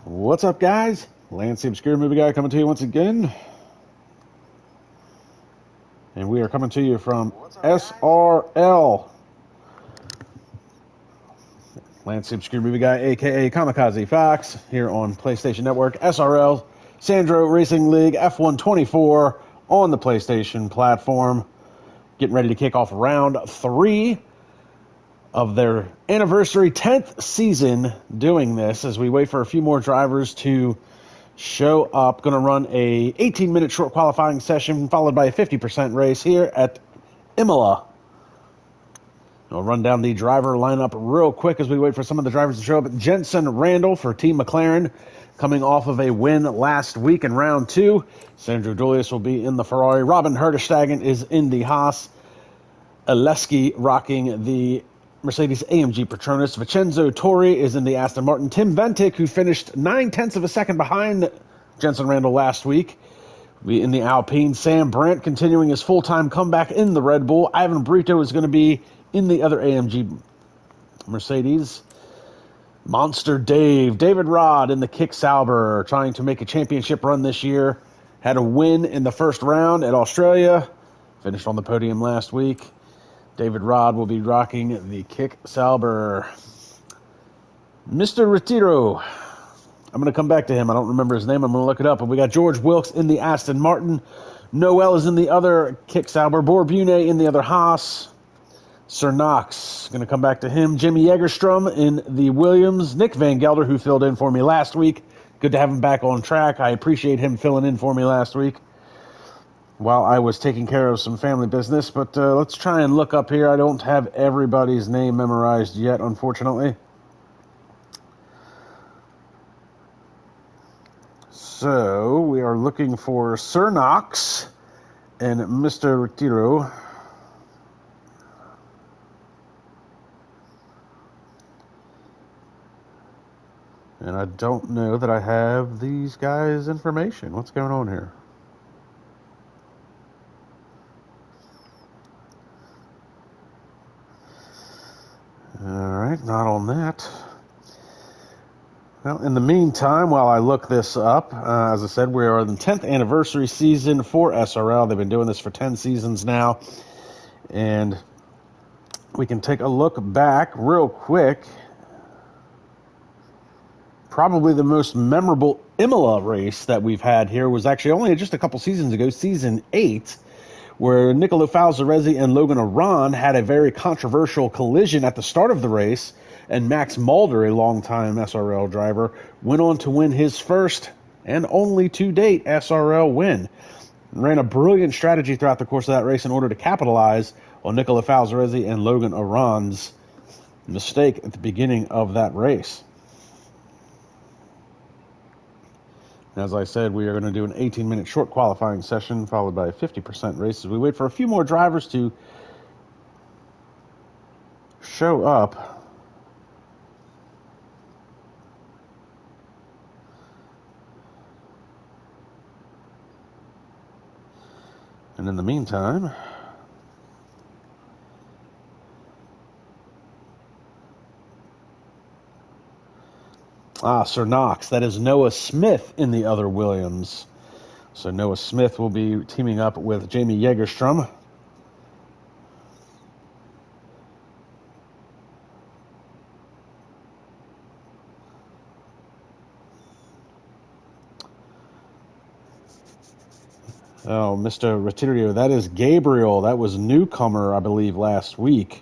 What's up, guys? Lance the Obscure Movie Guy coming to you once again. And we are coming to you from SRL. Lance the Obscure Movie Guy, a.k.a. Kamikaze Fox, here on PlayStation Network. SRL, Sandro Racing League, F124 on the PlayStation platform. Getting ready to kick off round 3 of their anniversary 10th season doing this as we wait for a few more drivers to show up. Going to run a 18-minute short qualifying session followed by a 50% race here at Imola. I'll run down the driver lineup real quick as we wait for some of the drivers to show up. Jensen Randall for Team McLaren, coming off of a win last week in round 2. Sandro Julius will be in the Ferrari. Robin Herderstagen is in the Haas. Aleski rocking the Mercedes AMG Petronas. Vincenzo Torri is in the Aston Martin. Tim Ventic, who finished 0.9 of a second behind Jensen Randall last week, will be in the Alpine. Sam Brandt continuing his full-time comeback in the Red Bull. Ivan Brito is going to be in the other AMG Mercedes. Monster David Rod in the Kick Sauber, trying to make a championship run this year. Had a win in the first round at Australia. Finished on the podium last week. David Rod will be rocking the Kick Sauber. Mr. Retiro. I'm going to come back to him. I don't remember his name. I'm going to look it up. But we got George Wilkes in the Aston Martin. Noel is in the other Kick Sauber. Borbune in the other Haas. Sir Knox, going to come back to him. Jimmy Egerstrom in the Williams. Nick Van Gelder, who filled in for me last week. Good to have him back on track. I appreciate him filling in for me last week while I was taking care of some family business. But let's try and look up here. I don't have everybody's name memorized yet, unfortunately. So we are looking for Sir Knox and Mr. Retiro. And I don't know that I have these guys' information. What's going on here? Alright, not on that. Well, in the meantime, while I look this up, as I said, we are in the 10th anniversary season for SRL. They've been doing this for 10 seasons now. And we can take a look back real quick. Probably the most memorable Imola race that we've had here was actually only just a couple seasons ago, season 8, where Nicolo Falzaresi and Logan Aron had a very controversial collision at the start of the race, and Max Mulder, a longtime SRL driver, went on to win his first and only to date SRL win. Ran a brilliant strategy throughout the course of that race in order to capitalize on Nicolo Falzaresi and Logan Aron's mistake at the beginning of that race. As I said, we are going to do an 18-minute short qualifying session followed by a 50% race as we wait for a few more drivers to show up. And in the meantime, Sir Knox. That is Noah Smith in the other Williams. So Noah Smith will be teaming up with Jamie Jägerstrom. Oh, Mr. Retirio, that is Gabriel. That was newcomer, I believe, last week.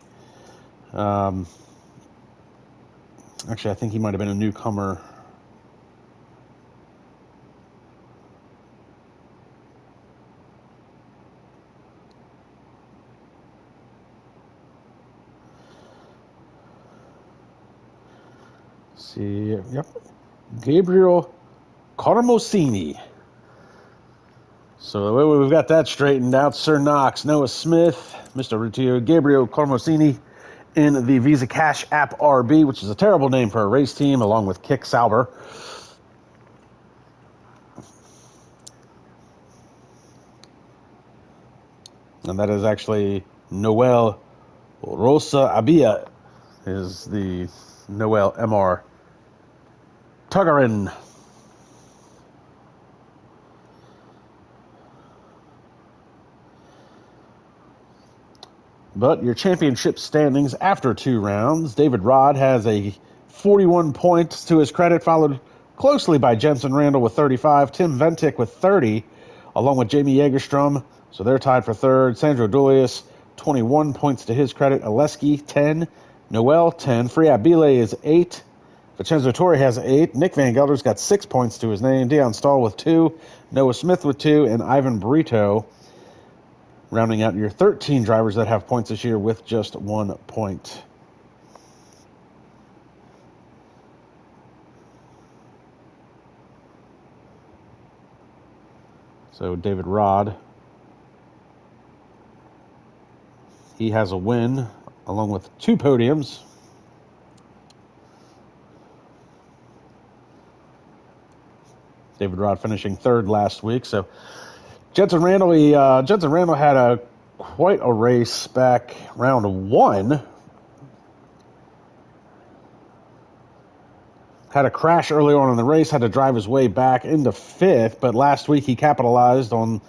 Actually, I think he might have been a newcomer. Let's see, yep. Gabriel Carmosini. So the way we've got that straightened out, Sir Knox, Noah Smith, Mr. Rutio, Gabriel Carmosini in the Visa Cash App RB, which is a terrible name for a race team, along with Kick Sauber. And that is actually Noel Rosa Abia is the Noel MR Tuggerin But your championship standings after 2 rounds, David Rod has a 41 points to his credit, followed closely by Jensen Randall with 35, Tim Ventic with 30, along with Jamie Jägerstrom, so they're tied for third. Sandro Dulius, 21 points to his credit, Oleski, 10, Noel, 10, Friat Bile is 8, Vincenzo Torre has 8, Nick Van Gelder's got 6 points to his name, Dion Stahl with 2, Noah Smith with 2, and Ivan Brito rounding out your 13 drivers that have points this year with just 1 point. So David Rod, he has a win along with 2 podiums. David Rod finishing third last week. So Jensen Randall had quite a race back round 1. Had a crash early on in the race, had to drive his way back into 5th, but last week he capitalized on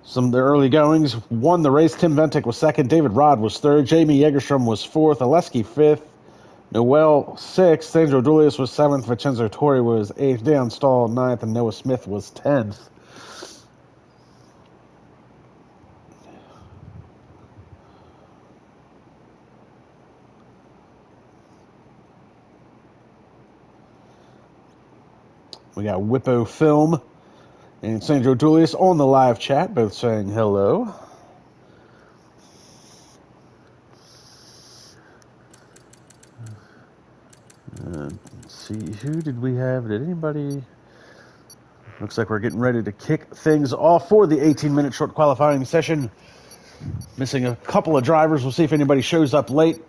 some of the early goings, won the race. Tim Ventic was 2nd, David Rod was 3rd, Jamie Jägerstrom was 4th, Oleski 5th, Noel 6th, Sandro Dulius was 7th, Vincenzo Torre was 8th, Dion Stahl 9th, and Noah Smith was 10th. We got Whippo Film and Sandro Dulius on the live chat, both saying hello. Let's see, who did we have? Did anybody? Looks like we're getting ready to kick things off for the 18-minute short qualifying session. Missing a couple of drivers. We'll see if anybody shows up late.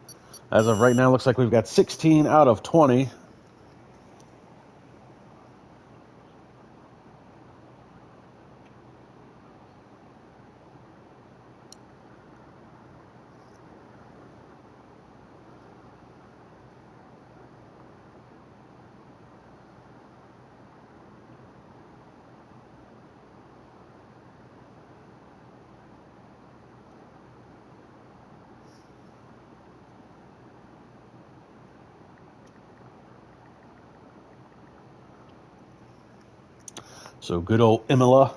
As of right now, looks like we've got 16 out of 20. So good old Imola,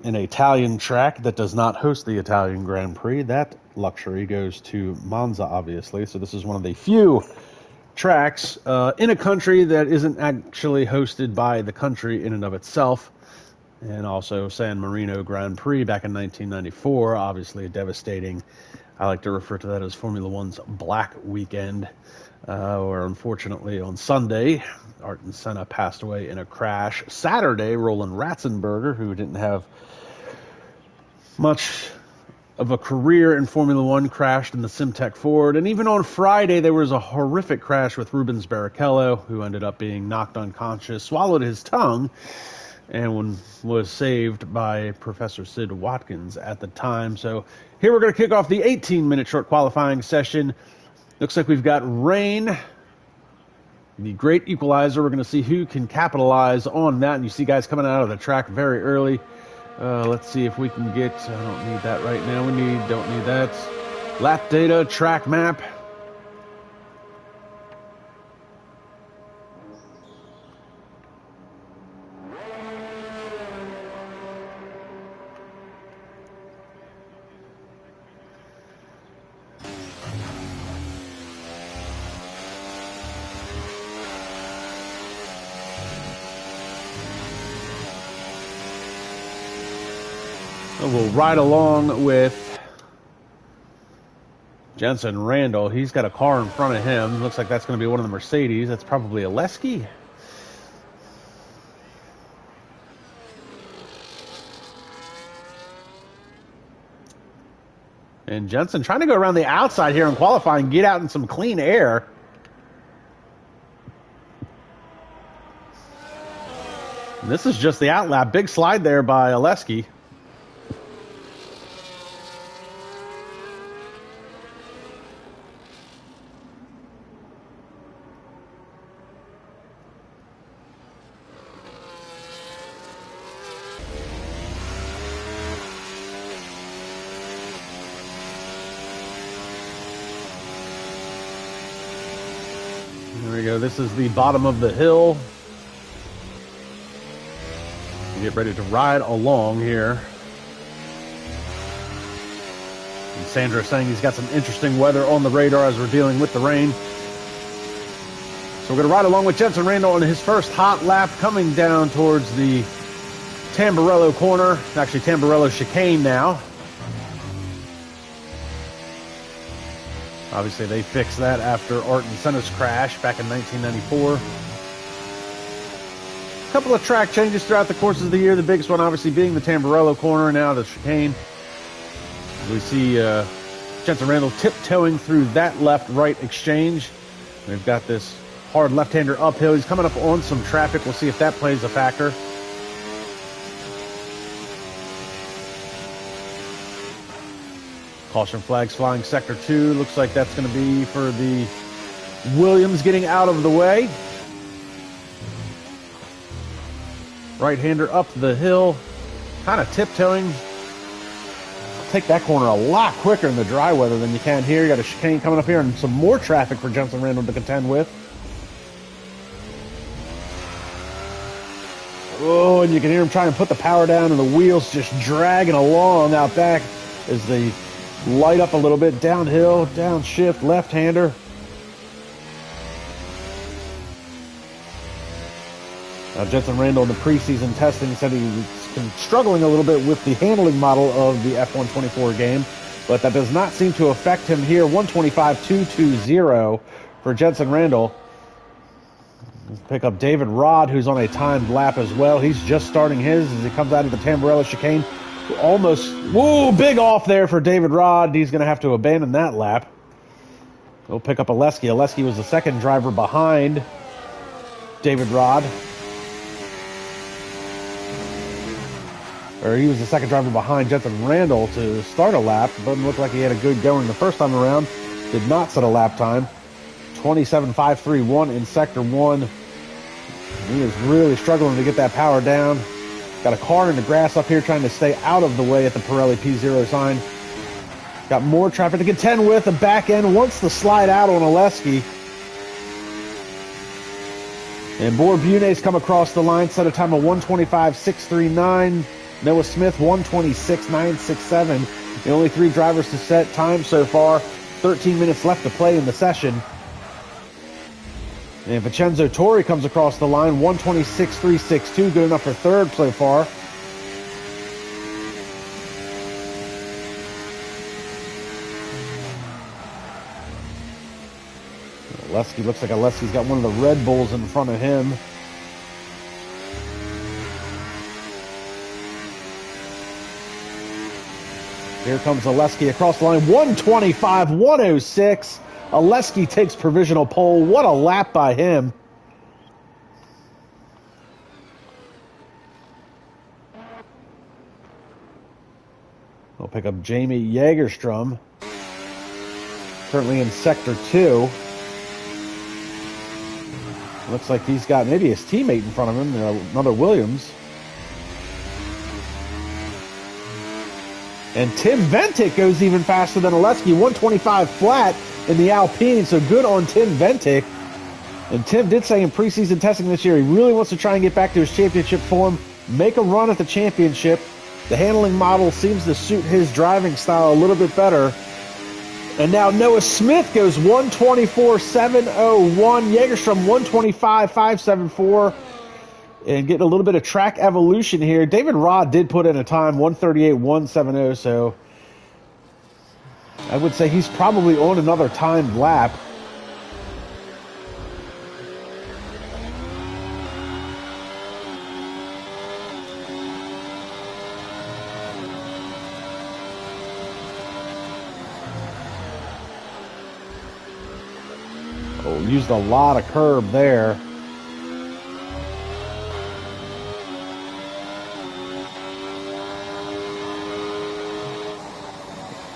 an Italian track that does not host the Italian Grand Prix. That luxury goes to Monza, obviously. So this is one of the few tracks in a country that isn't actually hosted by the country in and of itself. And also San Marino Grand Prix back in 1994, obviously a devastating, I like to refer to that as Formula One's Black Weekend, where unfortunately on Sunday, Ayrton Senna passed away in a crash. Saturday, Roland Ratzenberger, who didn't have much of a career in Formula One, crashed in the Simtek Ford. And even on Friday, there was a horrific crash with Rubens Barrichello, who ended up being knocked unconscious, swallowed his tongue, and was saved by Professor Sid Watkins at the time. So here we're going to kick off the 18-minute short qualifying session. Looks like we've got rain, the great equalizer. We're going to see who can capitalize on that. And you see guys coming out of the track very early. Let's see if we can get, I don't need that right now. Don't need that. Lap data, track map. We'll ride along with Jensen Randall. He's got a car in front of him. Looks like that's going to be one of the Mercedes. That's probably Oleski. And Jensen trying to go around the outside here in qualifying, get out in some clean air. And this is just the outlap. Big slide there by Oleski. we go. This is the bottom of the hill. Get ready to ride along here. And Sandro saying he's got some interesting weather on the radar as we're dealing with the rain. So we're going to ride along with Jensen Randall on his first hot lap coming down towards the Tamburello corner. Actually, Tamburello chicane now. Obviously, they fixed that after Art and Senna's crash back in 1994. A couple of track changes throughout the course of the year. The biggest one, obviously, being the Tamburello corner, now the chicane. We see Jensen Randall tiptoeing through that left-right exchange. They've got this hard left-hander uphill. He's coming up on some traffic. We'll see if that plays a factor. Caution flags flying sector 2. Looks like that's going to be for the Williams getting out of the way. Right-hander up the hill, kind of tiptoeing. Take that corner a lot quicker in the dry weather than you can here. You got a chicane coming up here and some more traffic for Jensen Randall to contend with. Oh, and you can hear him trying to put the power down and the wheels just dragging along out back as they light up a little bit. Downhill, downshift, left-hander. Now, Jensen Randall in the preseason testing said he was struggling a little bit with the handling model of the F124 game, but that does not seem to affect him here. 125.220 for Jensen Randall. Let's pick up David Rod, who's on a timed lap as well. He's just starting his as he comes out of the Tamburello chicane. Almost, whoa, big off there for David Rod. He's going to have to abandon that lap. We'll pick up Oleski. Oleski was the second driver behind David Rod. Or he was the second driver behind Jensen Randall to start a lap. Doesn't look like he had a good going the first time around. Did not set a lap time. 27.531 in sector 1. He is really struggling to get that power down. Got a car in the grass up here trying to stay out of the way at the Pirelli P0 sign. Got more traffic to contend with. The back end wants to slide out on Oleski. And Borbunes come across the line, set a time of 125.639. Noah Smith, 126.967. The only 3 drivers to set time so far. 13 minutes left to play in the session. And Vincenzo Torri comes across the line, 126.362, good enough for third so far. Oleski looks like Oleski's got one of the Red Bulls in front of him. Here comes Oleski across the line, 125.106. Oleski takes provisional pole. What a lap by him. We'll pick up Jamie Jägerstrom. Currently in sector 2. Looks like he's got maybe his teammate in front of him, another Williams. And Tim Ventic goes even faster than Oleski, 125 flat in the Alpine, so good on Tim Ventic. And Tim did say in preseason testing this year he really wants to try and get back to his championship form, make a run at the championship. The handling model seems to suit his driving style a little bit better. And now Noah Smith goes 124.701, Jägerstrom 125.574. And getting a little bit of track evolution here. David Rod did put in a time, 138.170, so I would say he's probably on another timed lap. Oh, used a lot of curb there.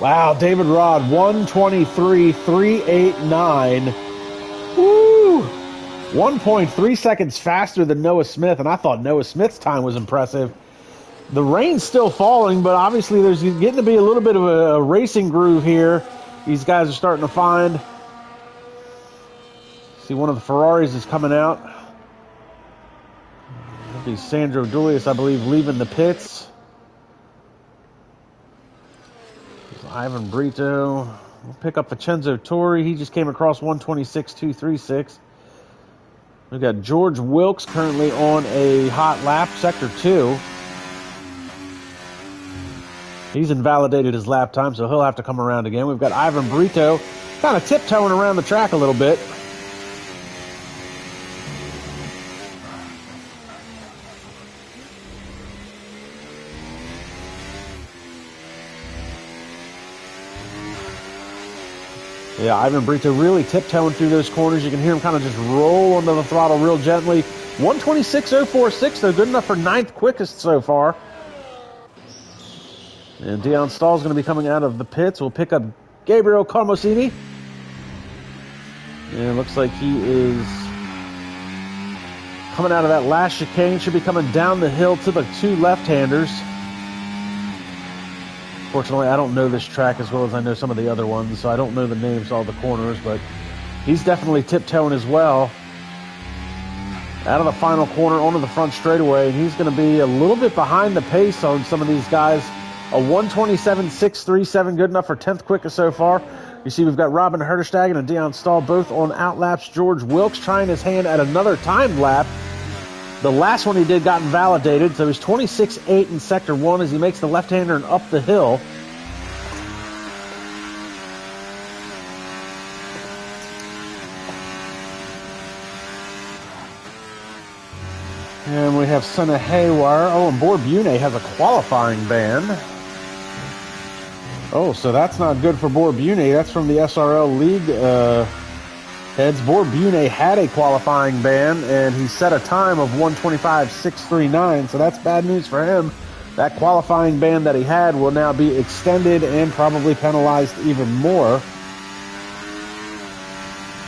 Wow, David Rod, 123.389. Woo! 1.3 seconds faster than Noah Smith, and I thought Noah Smith's time was impressive. The rain's still falling, but obviously there's getting to be a little bit of a racing groove here. These guys are starting to find. See, one of the Ferraris is coming out. That'll be Sandro Dulius, I believe, leaving the pits. Ivan Brito. We'll pick up Vincenzo Torri. He just came across 126.236. We've got George Wilkes currently on a hot lap, sector 2. He's invalidated his lap time, so he'll have to come around again. We've got Ivan Brito kind of tiptoeing around the track a little bit. Yeah, Ivan Brito really tiptoeing through those corners. You can hear him kind of just roll onto the throttle real gently. 126.046, though, good enough for 9th quickest so far. And Dion Stahl's going to be coming out of the pits. We'll pick up Gabriel Carmosini. And it looks like he is coming out of that last chicane. Should be coming down the hill to the 2 left-handers. Fortunately, I don't know this track as well as I know some of the other ones, so I don't know the names of all the corners, but he's definitely tiptoeing as well. Out of the final corner onto the front straightaway, and he's going to be a little bit behind the pace on some of these guys. A 127.637, good enough for 10th quickest so far. You see we've got Robin Herterstegen and Dion Stahl both on outlaps. George Wilkes trying his hand at another timed lap. The last one he did got invalidated, so he's 26.8 in sector 1 as he makes the left-hander and up the hill. And we have Senna Haywire. Oh, and Borbune has a qualifying ban. Oh, so that's not good for Borbune. That's from the SRL League heads. Borbune had a qualifying ban, and he set a time of 125.639, so that's bad news for him. That qualifying ban that he had will now be extended and probably penalized even more.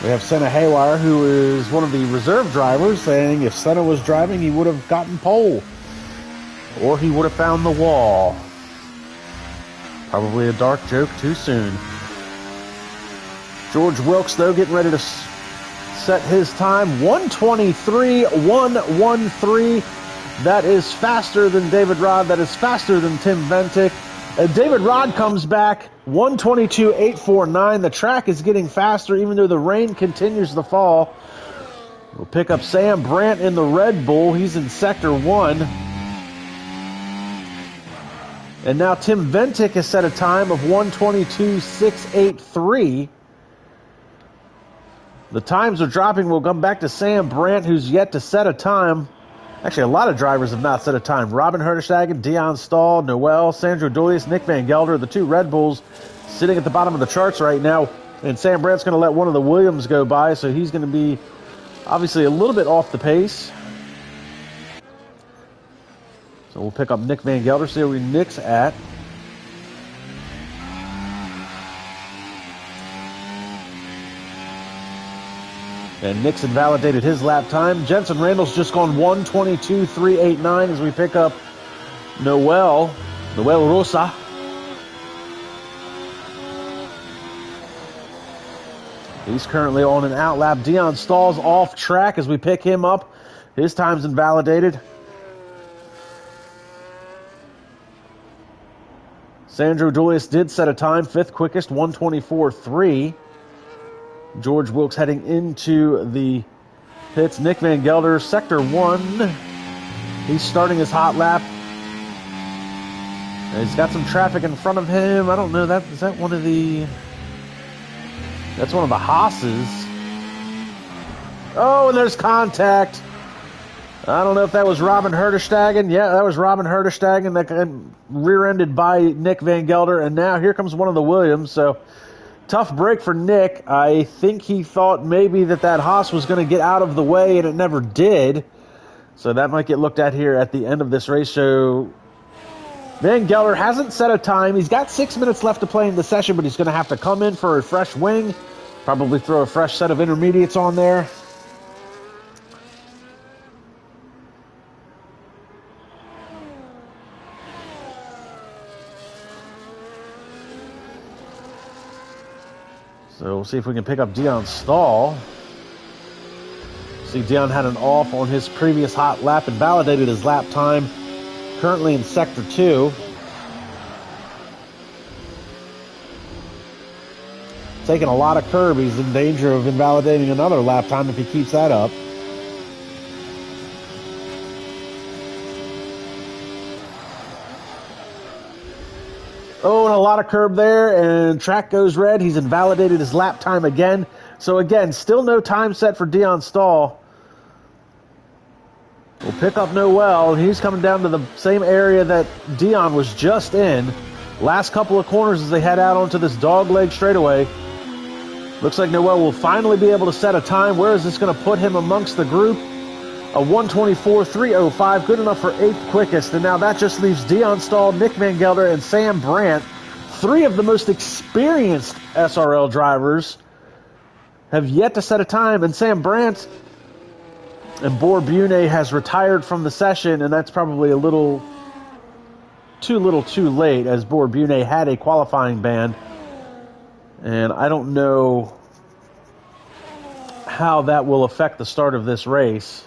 We have Senna Haywire, who is one of the reserve drivers, saying if Senna was driving, he would have gotten pole. Or he would have found the wall. Probably a dark joke too soon. George Wilkes, though, getting ready to set his time. 123.113. That is faster than David Rod. That is faster than Tim Ventic. David Rod comes back. 122.849. The track is getting faster even though the rain continues to fall. We'll pick up Sam Brandt in the Red Bull. He's in sector 1. And now Tim Ventic has set a time of 122.683. The times are dropping. We'll come back to Sam Brandt, who's yet to set a time. Actually, a lot of drivers have not set a time. Robin Herterstegen, Dion Stahl, Noel, Sandro Dulius, Nick Van Gelder, the 2 Red Bulls sitting at the bottom of the charts right now. And Sam Brandt's going to let one of the Williams go by, so he's going to be obviously a little bit off the pace. So we'll pick up Nick Van Gelder, see where Nick's at. And Nick's invalidated his lap time. Jensen Randall's just gone 122.389 as we pick up Noel Rosa. He's currently on an outlap. Dion Stahl's off track as we pick him up. His time's invalidated. Sandro Dulius did set a time, 5th quickest, 124.3. George Wilkes heading into the pits. Nick Van Gelder, sector 1. He's starting his hot lap. And he's got some traffic in front of him. I don't know, is that one of the... That's one of the Haas's. Oh, and there's contact. I don't know if that was Robin Herterstegen. Yeah, that was Robin Herterstegen that got rear-ended by Nick Van Gelder. And now here comes one of the Williams. So tough break for Nick. I think he thought maybe that Haas was going to get out of the way, and it never did. So that might get looked at here at the end of this race. So Van Gelder hasn't set a time. He's got 6 minutes left to play in the session, but he's going to have to come in for a fresh wing. Probably throw a fresh set of intermediates on there. So we'll see if we can pick up Dion Stahl. See, Dion had an off on his previous hot lap and validated his lap time. Currently in Sector 2. Taking a lot of curb. He's in danger of invalidating another lap time if he keeps that up. Oh, and a lot of curb there, and track goes red. He's invalidated his lap time again. So again, still no time set for Dion Stahl. Will pick up Noel. He's coming down to the same area that Dion was just in. Last couple of corners as they head out onto this dogleg straightaway. Looks like Noel will finally be able to set a time. Where is this going to put him amongst the group? A 1:24.305, good enough for 8th quickest. And now that just leaves Dion Stahl, Nick Van Gelder, and Sam Brandt. 3 of the most experienced SRL drivers have yet to set a time. And Sam Brandt and Bune has retired from the session, and that's probably a little too late, as Bune had a qualifying ban. And I don't know how that will affect the start of this race.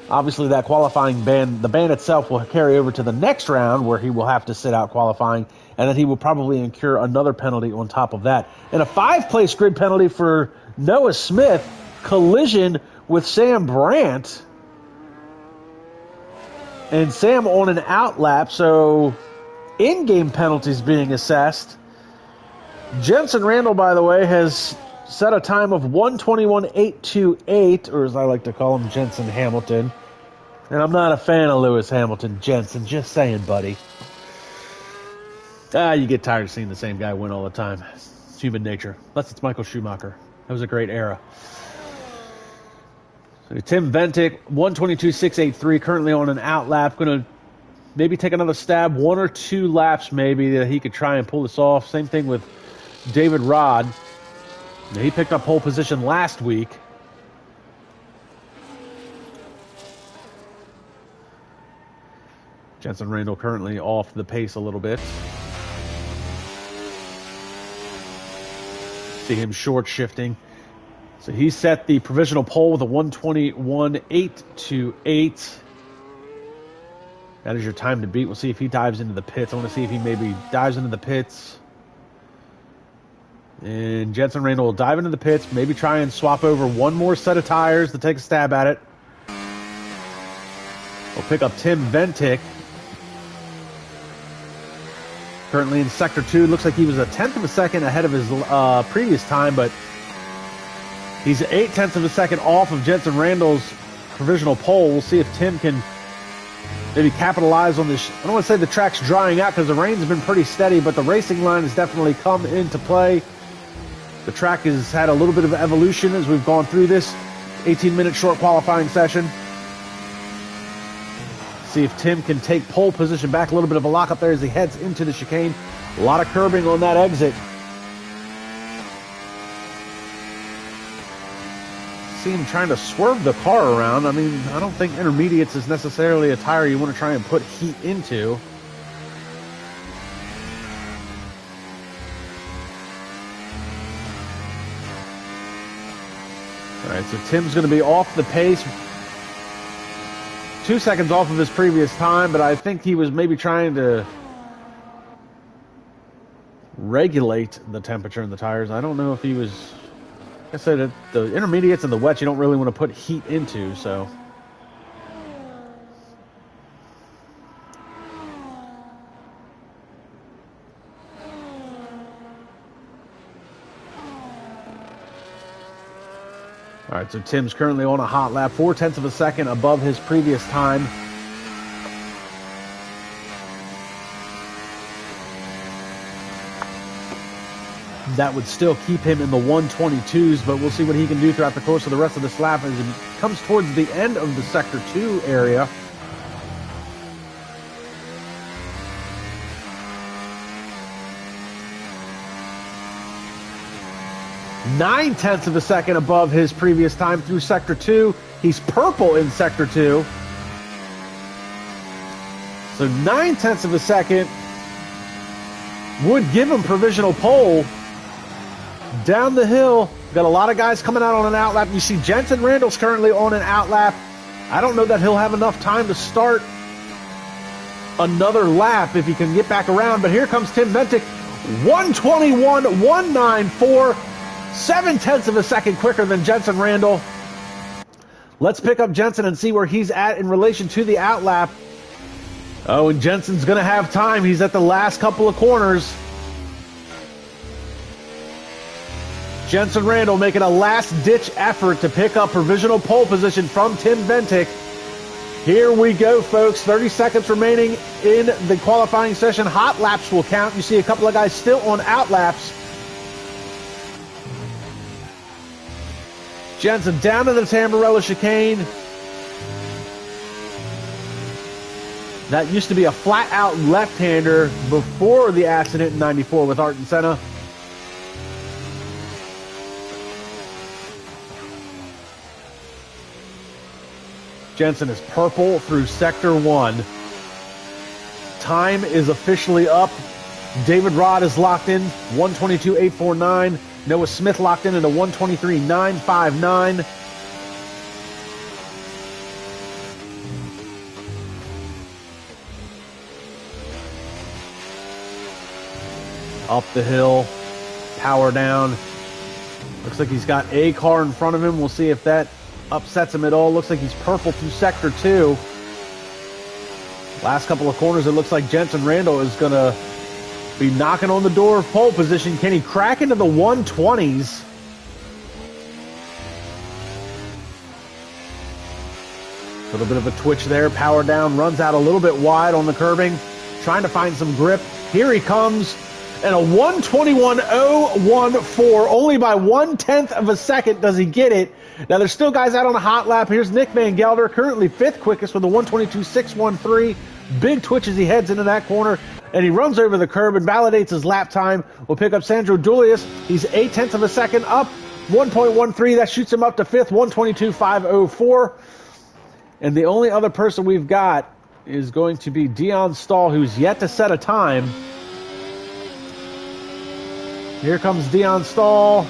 Obviously, that qualifying ban, the ban itself will carry over to the next round where he will have to sit out qualifying, and then he will probably incur another penalty on top of that. And a 5-place grid penalty for Noah Smith, collision with Sam Brandt. And Sam on an out lap, so in-game penalties being assessed. Jensen Randall, by the way, has set a time of 1:21.828, or as I like to call him, Jensen Hamilton. And I'm not a fan of Lewis Hamilton. Jensen, just saying, buddy. You get tired of seeing the same guy win all the time. It's human nature. Unless it's Michael Schumacher. That was a great era. So Tim Ventic, 1:22.683, currently on an out lap. Going to maybe take another stab, 1 or 2 laps maybe, that he could try and pull this off. Same thing with David Rod. He picked up pole position last week. Jensen Randall currently off the pace a little bit. See him short shifting. So he set the provisional pole with a 1:21.828. That is your time to beat. We'll see if he dives into the pits. I want to see if he maybe dives into the pits. And Jensen Randall will dive into the pits, maybe try and swap over one more set of tires to take a stab at it. We'll pick up Tim Ventic. Currently in Sector 2. Looks like he was a 1/10 of a second ahead of his previous time, but he's 0.8 of a second off of Jensen Randall's provisional pole. We'll see if Tim can maybe capitalize on this. I don't want to say the track's drying out because the rain's been pretty steady, but the racing line has definitely come into play. The track has had a little bit of evolution as we've gone through this 18-minute short qualifying session. See if Tim can take pole position back. A little bit of a lockup there as he heads into the chicane. A lot of curbing on that exit. See him trying to swerve the car around. I mean, I don't think intermediates is necessarily a tire you want to try and put heat into. All right, so Tim's going to be off the pace. 2 seconds off of his previous time, but I think he was maybe trying to regulate the temperature in the tires. I don't know if he was... Like I said, the intermediates and the wets you don't really want to put heat into, so... All right, so Tim's currently on a hot lap, 0.4 of a second above his previous time. That would still keep him in the 1:22s, but we'll see what he can do throughout the course of the rest of this lap as he comes towards the end of the Sector 2 area. .9 of a second above his previous time through Sector 2. He's purple in Sector 2. So 0.9 of a second would give him provisional pole. Down the hill, Got a lot of guys coming out on an outlap. You see Jensen Randall's currently on an outlap. I don't know that he'll have enough time to start another lap if he can get back around. But here comes Tim Bentic. 1:21.194. 0.7 of a second quicker than Jensen Randall. Let's pick up Jensen and see where he's at in relation to the outlap. Oh, and Jensen's going to have time. He's at the last couple of corners. Jensen Randall making a last-ditch effort to pick up provisional pole position from Tim Bentic. Here we go, folks. 30 seconds remaining in the qualifying session. Hot laps will count. You see a couple of guys still on outlaps. Jensen down to the Tamburello chicane. That used to be a flat-out left-hander before the accident in 94 with Art and Senna. Jensen is purple through Sector 1. Time is officially up. David Rod is locked in, 1:22.849. Noah Smith locked in at a 1:23.959. Up the hill, power down. Looks like he's got a car in front of him. We'll see if that upsets him at all. Looks like he's purple through Sector 2. Last couple of corners, it looks like Jensen Randall is going to be knocking on the door of pole position. Can he crack into the 120s? A little bit of a twitch there. Power down, runs out a little bit wide on the curbing. Trying to find some grip. Here he comes. And a 1:21.014. Only by 1/10 of a second does he get it. Now, there's still guys out on a hot lap. Here's Nick Van Gelder, currently 5th quickest with a 1:22.613. Big twitch as he heads into that corner. And he runs over the curb and validates his lap time. We'll pick up Sandro Dulius. He's 0.8 of a second up. 1.13. That shoots him up to 5th. 1:22.504. And the only other person we've got is going to be Dion Stahl, who's yet to set a time. Here comes Dion Stahl,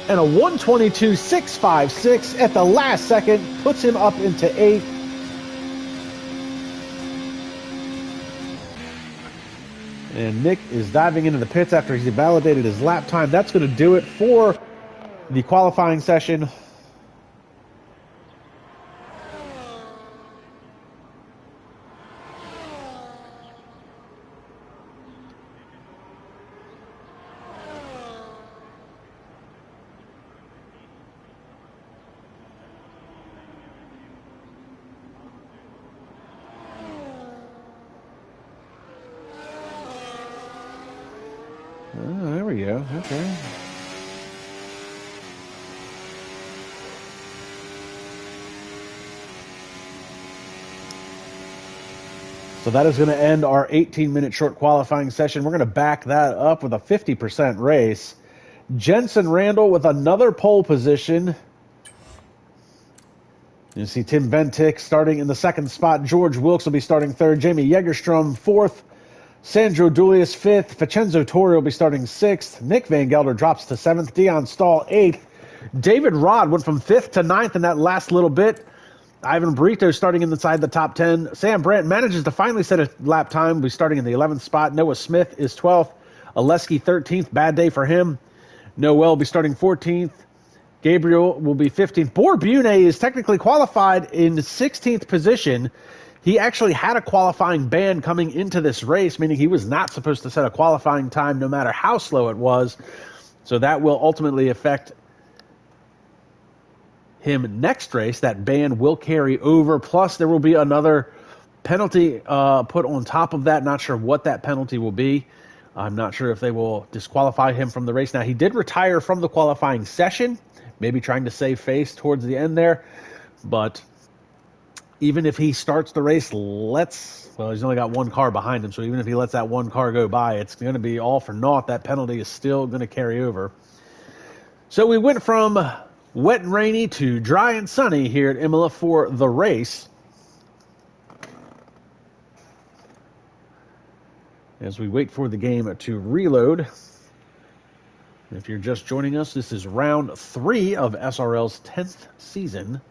and a 1:22.656 at the last second puts him up into 8th. And Nick is diving into the pits after he's validated his lap time. That's going to do it for the qualifying session. Oh, there we go. Okay. So that is going to end our 18-minute short qualifying session. We're going to back that up with a 50% race. Jensen Randall with another pole position. You see Tim Bentic starting in the 2nd spot. George Wilkes will be starting 3rd. Jamie Yegerstrom 4th. Sandro Dulius 5th. Vincenzo Torre will be starting 6th. Nick Van Gelder drops to 7th. Dion Stahl 8th. David Rod went from 5th to 9th in that last little bit. Ivan Brito starting inside the top 10. Sam Brandt manages to finally set a lap time. Will be starting in the 11th spot. Noah Smith is 12th. Oleski 13th. Bad day for him. Noel will be starting 14th. Gabriel will be 15th. Borbune is technically qualified in 16th position. He actually had a qualifying ban coming into this race, meaning he was not supposed to set a qualifying time no matter how slow it was. So that will ultimately affect him next race. That ban will carry over. Plus, there will be another penalty put on top of that. Not sure what that penalty will be. I'm not sure if they will disqualify him from the race. Now, he did retire from the qualifying session, maybe trying to save face towards the end there. But even if he starts the race, he's only got one car behind him, so even if he lets that one car go by, it's going to be all for naught. That penalty is still going to carry over. So we went from wet and rainy to dry and sunny here at Imola for the race. As we wait for the game to reload. If you're just joining us, this is round 3 of SRL's 10th season.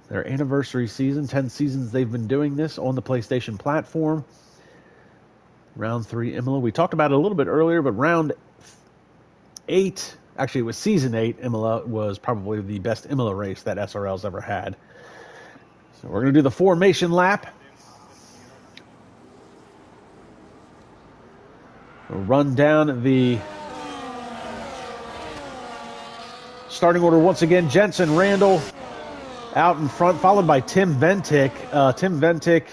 Their anniversary season, 10 seasons they've been doing this on the PlayStation platform. Round 3 Imola. We talked about it a little bit earlier, but round 8, actually it was season 8 Imola, was probably the best Imola race that SRL's ever had. So we're going to do the formation lap. We'll run down the starting order once again. Jensen Randall out in front, followed by Tim Ventic.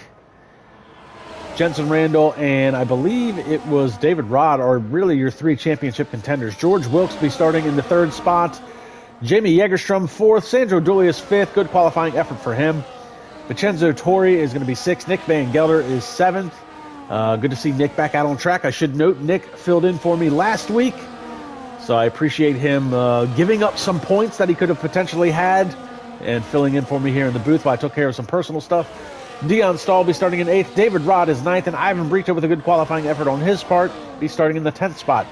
Jensen Randall, and I believe it was David Rod are really your 3 championship contenders. George Wilkesby starting in the 3rd spot. Jamie Jägerstrom 4th. Sandro Dulius 5th. Good qualifying effort for him. Vincenzo Torri is going to be 6th. Nick Van Gelder is 7th. Good to see Nick back out on track. I should note Nick filled in for me last week, so I appreciate him giving up some points that he could have potentially had and filling in for me here in the booth while I took care of some personal stuff. Dion Stahl will be starting in 8th. David Rod is 9th, and Ivan Brito with a good qualifying effort on his part be starting in the 10th spot.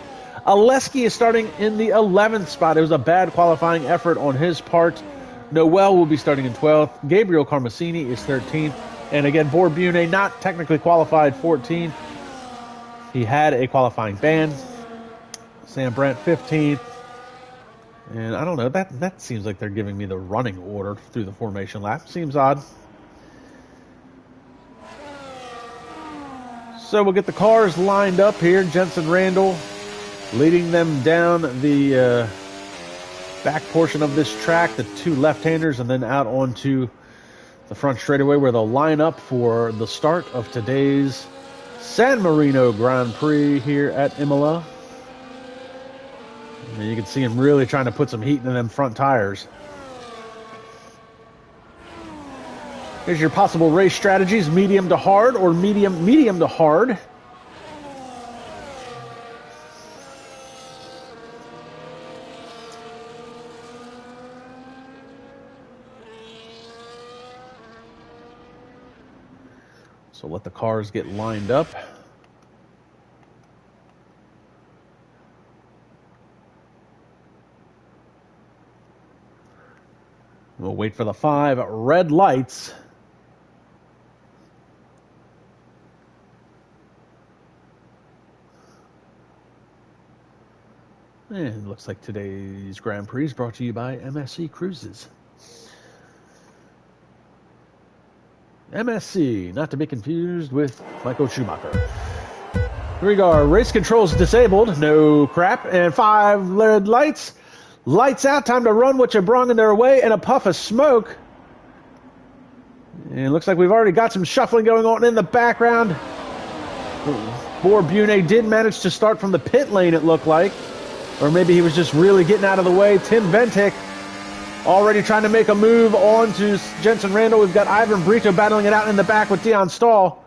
Oleski is starting in the 11th spot. It was a bad qualifying effort on his part. Noel will be starting in 12th. Gabriel Carmasini is 13th. And again, Borbune, not technically qualified, 14th. He had a qualifying ban. Sam Brandt, 15th. And I don't know, that seems like they're giving me the running order through the formation lap. Seems odd. So we'll get the cars lined up here. Jensen Randall leading them down the back portion of this track, the 2 left-handers, and then out onto the front straightaway where they'll line up for the start of today's San Marino Grand Prix here at Imola. And you can see him really trying to put some heat into them front tires. Here's your possible race strategies: medium to hard or medium to hard. So let the cars get lined up. We'll wait for the 5 red lights. And it looks like today's Grand Prix is brought to you by MSC Cruises. MSC, not to be confused with Michael Schumacher. Here we go. Race controls disabled. No crap. And 5 red lights. Lights out. Time to run what you brung in their way, and a puff of smoke. And it looks like we've already got some shuffling going on in the background. Borbune did manage to start from the pit lane, it looked like. Or maybe he was just really getting out of the way. Tim Ventic already trying to make a move on to Jensen Randall. We've got Ivan Brito battling it out in the back with Dion Stahl.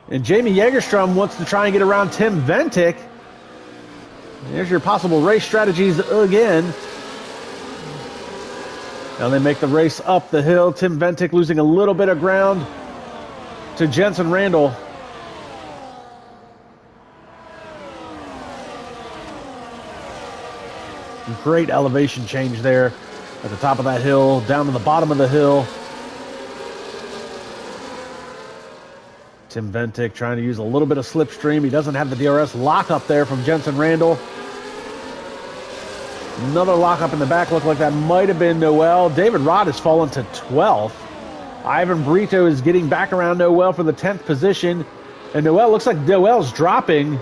And Jamie Jägerstrom wants to try and get around Tim Ventic. There's your possible race strategies again. Now they make the race up the hill. Tim Ventic losing a little bit of ground to Jensen Randall. Great elevation change there at the top of that hill, down to the bottom of the hill. Tim Ventic trying to use a little bit of slipstream. He doesn't have the DRS lock up there from Jensen Randall. Another lock up in the back. Looked like that might have been Noel. David Rod has fallen to 12th. Ivan Brito is getting back around Noel for the 10th position. And Noel, looks like Noel's dropping.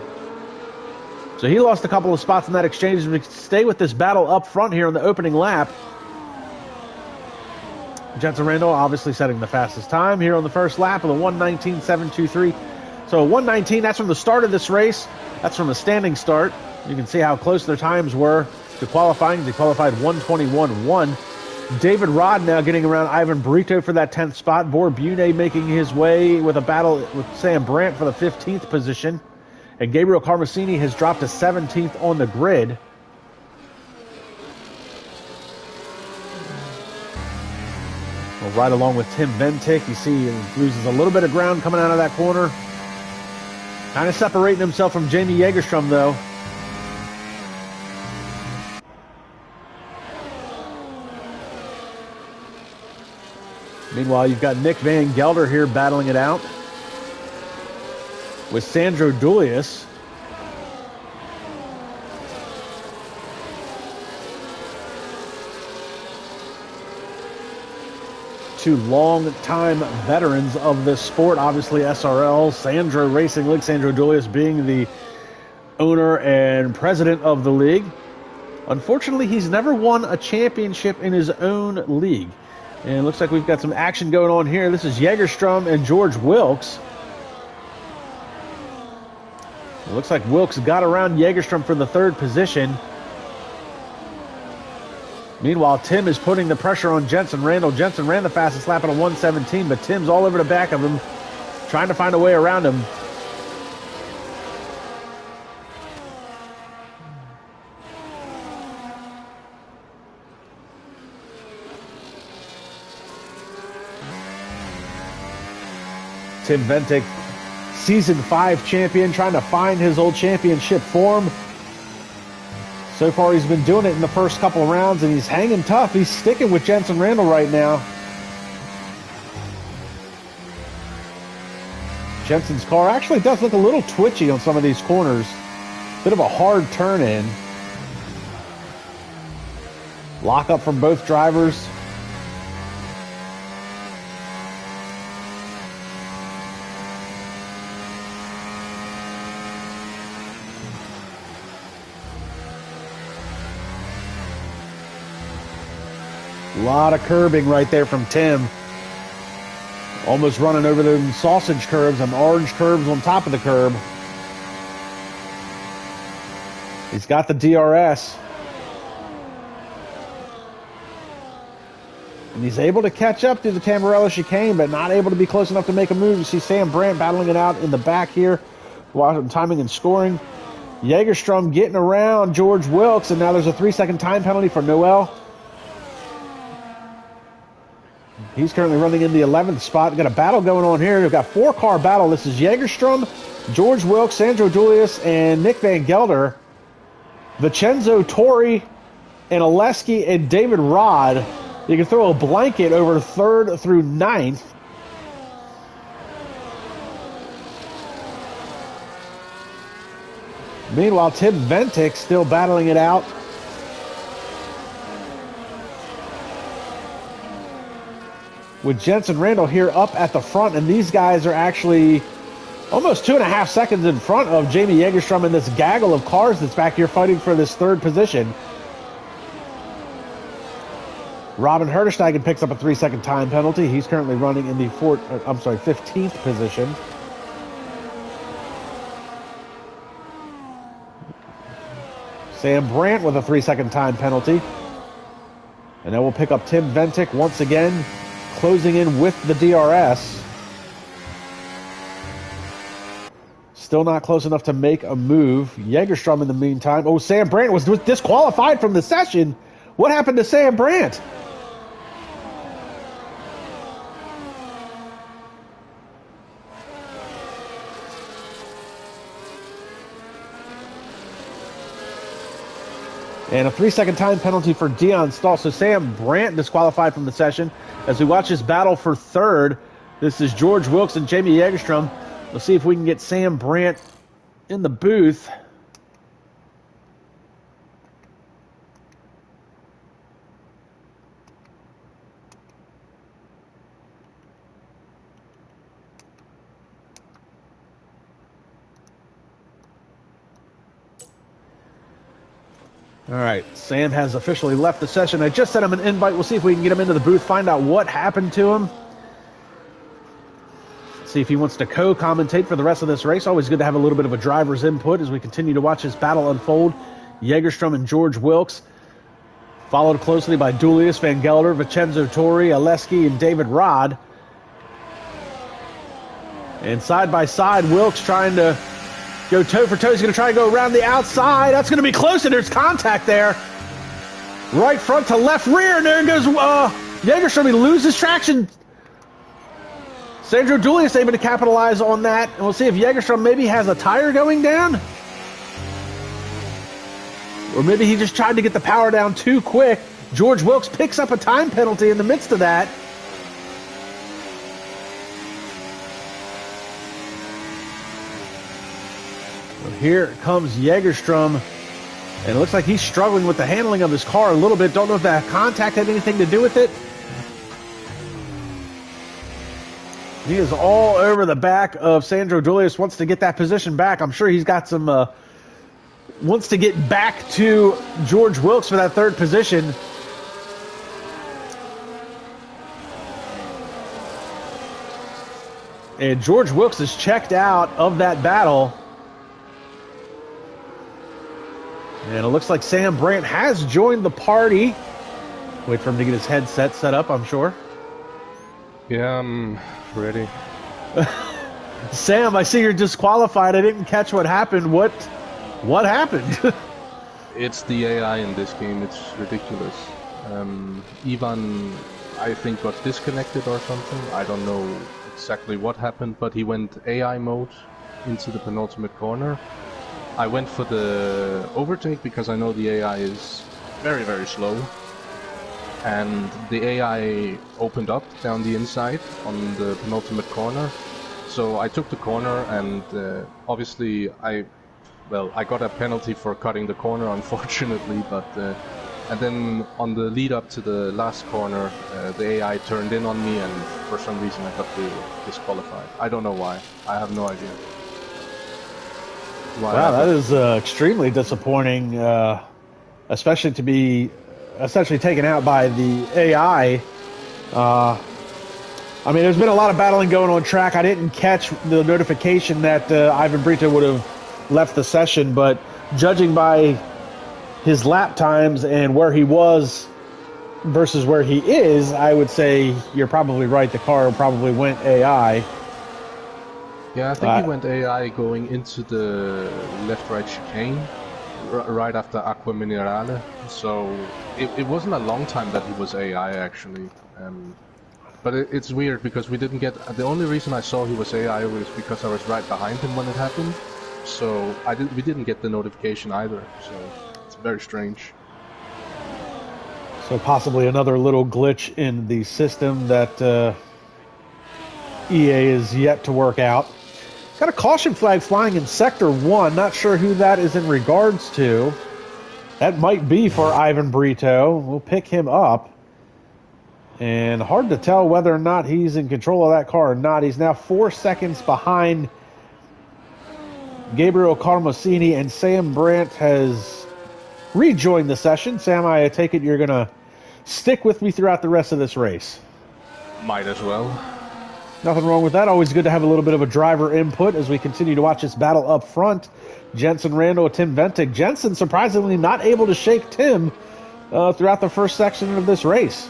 So he lost a couple of spots in that exchange. We stay with this battle up front here on the opening lap. Jensen Randall obviously setting the fastest time here on the first lap of the 1:19.723. So 1:19, that's from the start of this race. That's from the standing start. You can see how close their times were to qualifying. They qualified 1:21.1. David Rod now getting around Ivan Brito for that 10th spot. Borbune making his way with a battle with Sam Brandt for the 15th position. And Gabriel Carmasini has dropped to 17th on the grid. Well, right along with Tim Ventic, you see he loses a little bit of ground coming out of that corner. Kind of separating himself from Jamie Jägerstrom, though. Meanwhile, you've got Nick Van Gelder here battling it out with Sandro Dulius. Two long-time veterans of this sport, obviously SRL, Sandro Racing League, Sandro Dulius being the owner and president of the league. Unfortunately, he's never won a championship in his own league. And it looks like we've got some action going on here. This is Jägerstrom and George Wilkes. It looks like Wilkes got around Jägerstrom for the third position. Meanwhile, Tim is putting the pressure on Jensen Randall. Jensen ran the fastest lap at a 1:17, but Tim's all over the back of him, trying to find a way around him. Tim Ventic, Season 5 champion, trying to find his old championship form. So far, he's been doing it in the first couple of rounds, and he's hanging tough. He's sticking with Jensen Randall right now. Jensen's car actually does look a little twitchy on some of these corners. Bit of a hard turn in. Lock up from both drivers. A lot of curbing right there from Tim. Almost running over them sausage curbs and orange curbs on top of the curb. He's got the DRS. And he's able to catch up through the Tamburello chicane, but not able to be close enough to make a move. You see Sam Brandt battling it out in the back here, watching timing and scoring. Jägerstrom getting around George Wilkes, and now there's a 3-second time penalty for Noel. He's currently running in the 11th spot. We've got a battle going on here. We've got 4-car battle. This is Jägerstrom, George Wilkes, Sandro Dulius, and Nick Van Gelder. Vincenzo Torri and Oleski and David Rod. You can throw a blanket over 3rd through 9th. Meanwhile, Tim Ventic still battling it out. With Jensen Randall here up at the front, and these guys are actually almost 2.5 seconds in front of Jamie Jägerstrom in this gaggle of cars that's back here fighting for this 3rd position. Robin Hertersteigen picks up a 3-second time penalty. He's currently running in the 15th position. Sam Brandt with a 3-second time penalty. And then we'll pick up Tim Ventic once again, closing in with the DRS. Still not close enough to make a move. Jägerstrom in the meantime. Oh, Sam Brandt was disqualified from the session. What happened to Sam Brandt? And a 3-second time penalty for Dion Stahl. So Sam Brandt disqualified from the session. As we watch this battle for 3rd, this is George Wilkes and Jamie Jägerstrom. We'll see if we can get Sam Brandt in the booth. All right, Sam has officially left the session. I just sent him an invite. We'll see if we can get him into the booth, find out what happened to him. See if he wants to co-commentate for the rest of this race. Always good to have a little bit of a driver's input as we continue to watch this battle unfold. Jägerstrom and George Wilkes, followed closely by Dulius, Van Gelder, Vincenzo Torri, Oleski, and David Rod. And side by side, Wilkes trying to go toe for toe. He's going to try to go around the outside. That's going to be close, and there's contact there. Right front to left rear, and there goes Jägerstrom. He loses traction. Sandro Dulius able to capitalize on that, and we'll see if Jägerstrom maybe has a tire going down. Or maybe he just tried to get the power down too quick. George Wilkes picks up a time penalty in the midst of that. here comes Jägerstrom. And it looks like he's struggling with the handling of his car a little bit. Don't know if that contact had anything to do with it. He is all over the back of Sandro Julius. Wants to get that position back. I'm sure he's got some... wants to get back to George Wilkes for that third position. And George Wilkes is checked out of that battle. And it looks like Sam Brandt has joined the party. Wait for him to get his headset set up, I'm sure. Yeah, I'm ready. Sam, I see you're disqualified. I didn't catch what happened. What happened? It's the AI in this game. It's ridiculous. Ivan, I think, got disconnected or something. I don't know exactly what happened, but he went AI mode into the penultimate corner. I went for the overtake because I know the AI is very, very slow. And the AI opened up down the inside on the penultimate corner. So I took the corner and obviously I got a penalty for cutting the corner, unfortunately, but and then on the lead up to the last corner, the AI turned in on me and for some reason I got disqualified. I don't know why. I have no idea. Wow, that is extremely disappointing, especially to be essentially taken out by the AI. I mean, there's been a lot of battling going on track. I didn't catch the notification that Ivan Brito would have left the session, but judging by his lap times and where he was versus where he is, I would say you're probably right. The car probably went AI. Yeah, I think he went AI going into the left-right chicane right after Aqua Minerale. So it wasn't a long time that he was AI actually. But it's weird because we didn't get... The only reason I saw he was AI was because I was right behind him when it happened. So we didn't get the notification either. So it's very strange. So possibly another little glitch in the system that EA is yet to work out. Got a caution flag flying in Sector 1. Not sure who that is in regards to. That might be for Ivan Brito. We'll pick him up. And hard to tell whether or not he's in control of that car or not. He's now 4 seconds behind Gabriel Carmosini, and Sam Brandt has rejoined the session. Sam, I take it you're going to stick with me throughout the rest of this race. Might as well. Nothing wrong with that. Always good to have a little bit of a driver input as we continue to watch this battle up front. Jensen Randall with Tim Ventic. Jensen surprisingly not able to shake Tim throughout the first section of this race.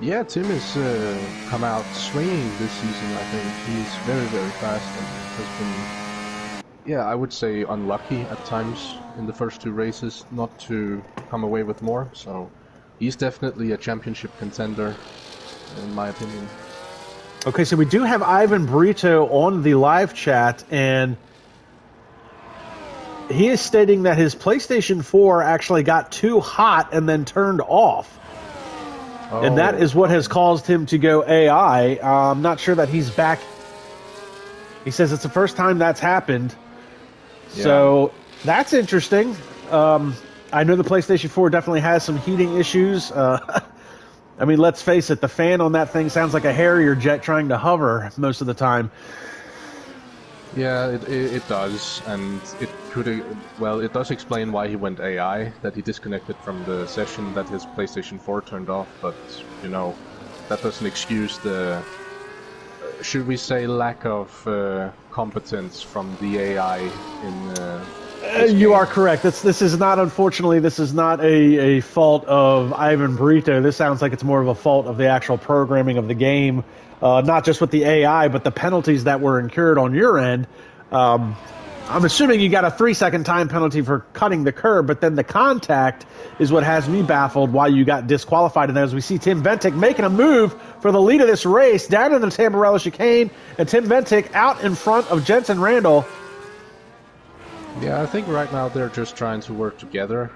Yeah, Tim has come out swinging this season, I think. He's very, very fast and has been, yeah, I would say unlucky at times in the first two races not to come away with more. So he's definitely a championship contender, in my opinion. Okay, so we do have Ivan Brito on the live chat, and he is stating that his PlayStation 4 actually got too hot and then turned off. Oh. And that is what has caused him to go AI. I'm not sure that he's back. He says it's the first time that's happened. Yeah. So that's interesting. I know the PlayStation 4 definitely has some heating issues. I mean, let's face it, the fan on that thing sounds like a Harrier jet trying to hover most of the time. Yeah, it does, and it could, well, it does explain why he went AI, that he disconnected from the session, that his PlayStation 4 turned off, but, you know, that doesn't excuse the, should we say, lack of competence from the AI in you are correct. This is not, unfortunately, this is not a fault of Ivan Brito. This sounds like it's more of a fault of the actual programming of the game, not just with the AI, but the penalties that were incurred on your end. I'm assuming you got a 3-second time penalty for cutting the curb, but then the contact is what has me baffled why you got disqualified. And as we see Tim Ventic making a move for the lead of this race down in the Tamburello chicane, and Tim Ventic out in front of Jensen Randall. Yeah, I think right now they're just trying to work together.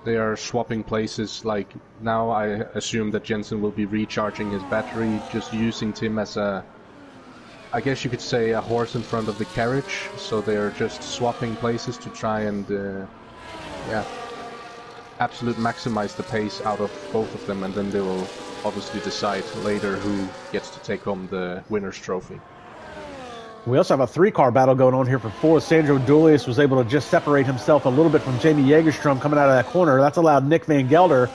They are swapping places. Like now I assume that Jensen will be recharging his battery, just using Tim as a I guess you could say, a horse in front of the carriage, so they're just swapping places to try and, yeah, absolute maximize the pace out of both of them, and then they will obviously decide later who gets to take home the winner's trophy. We also have a 3-car battle going on here for 4th. Sandro Dulius was able to just separate himself a little bit from Jamie Jägerstrom coming out of that corner. That's allowed Nick Van Gelder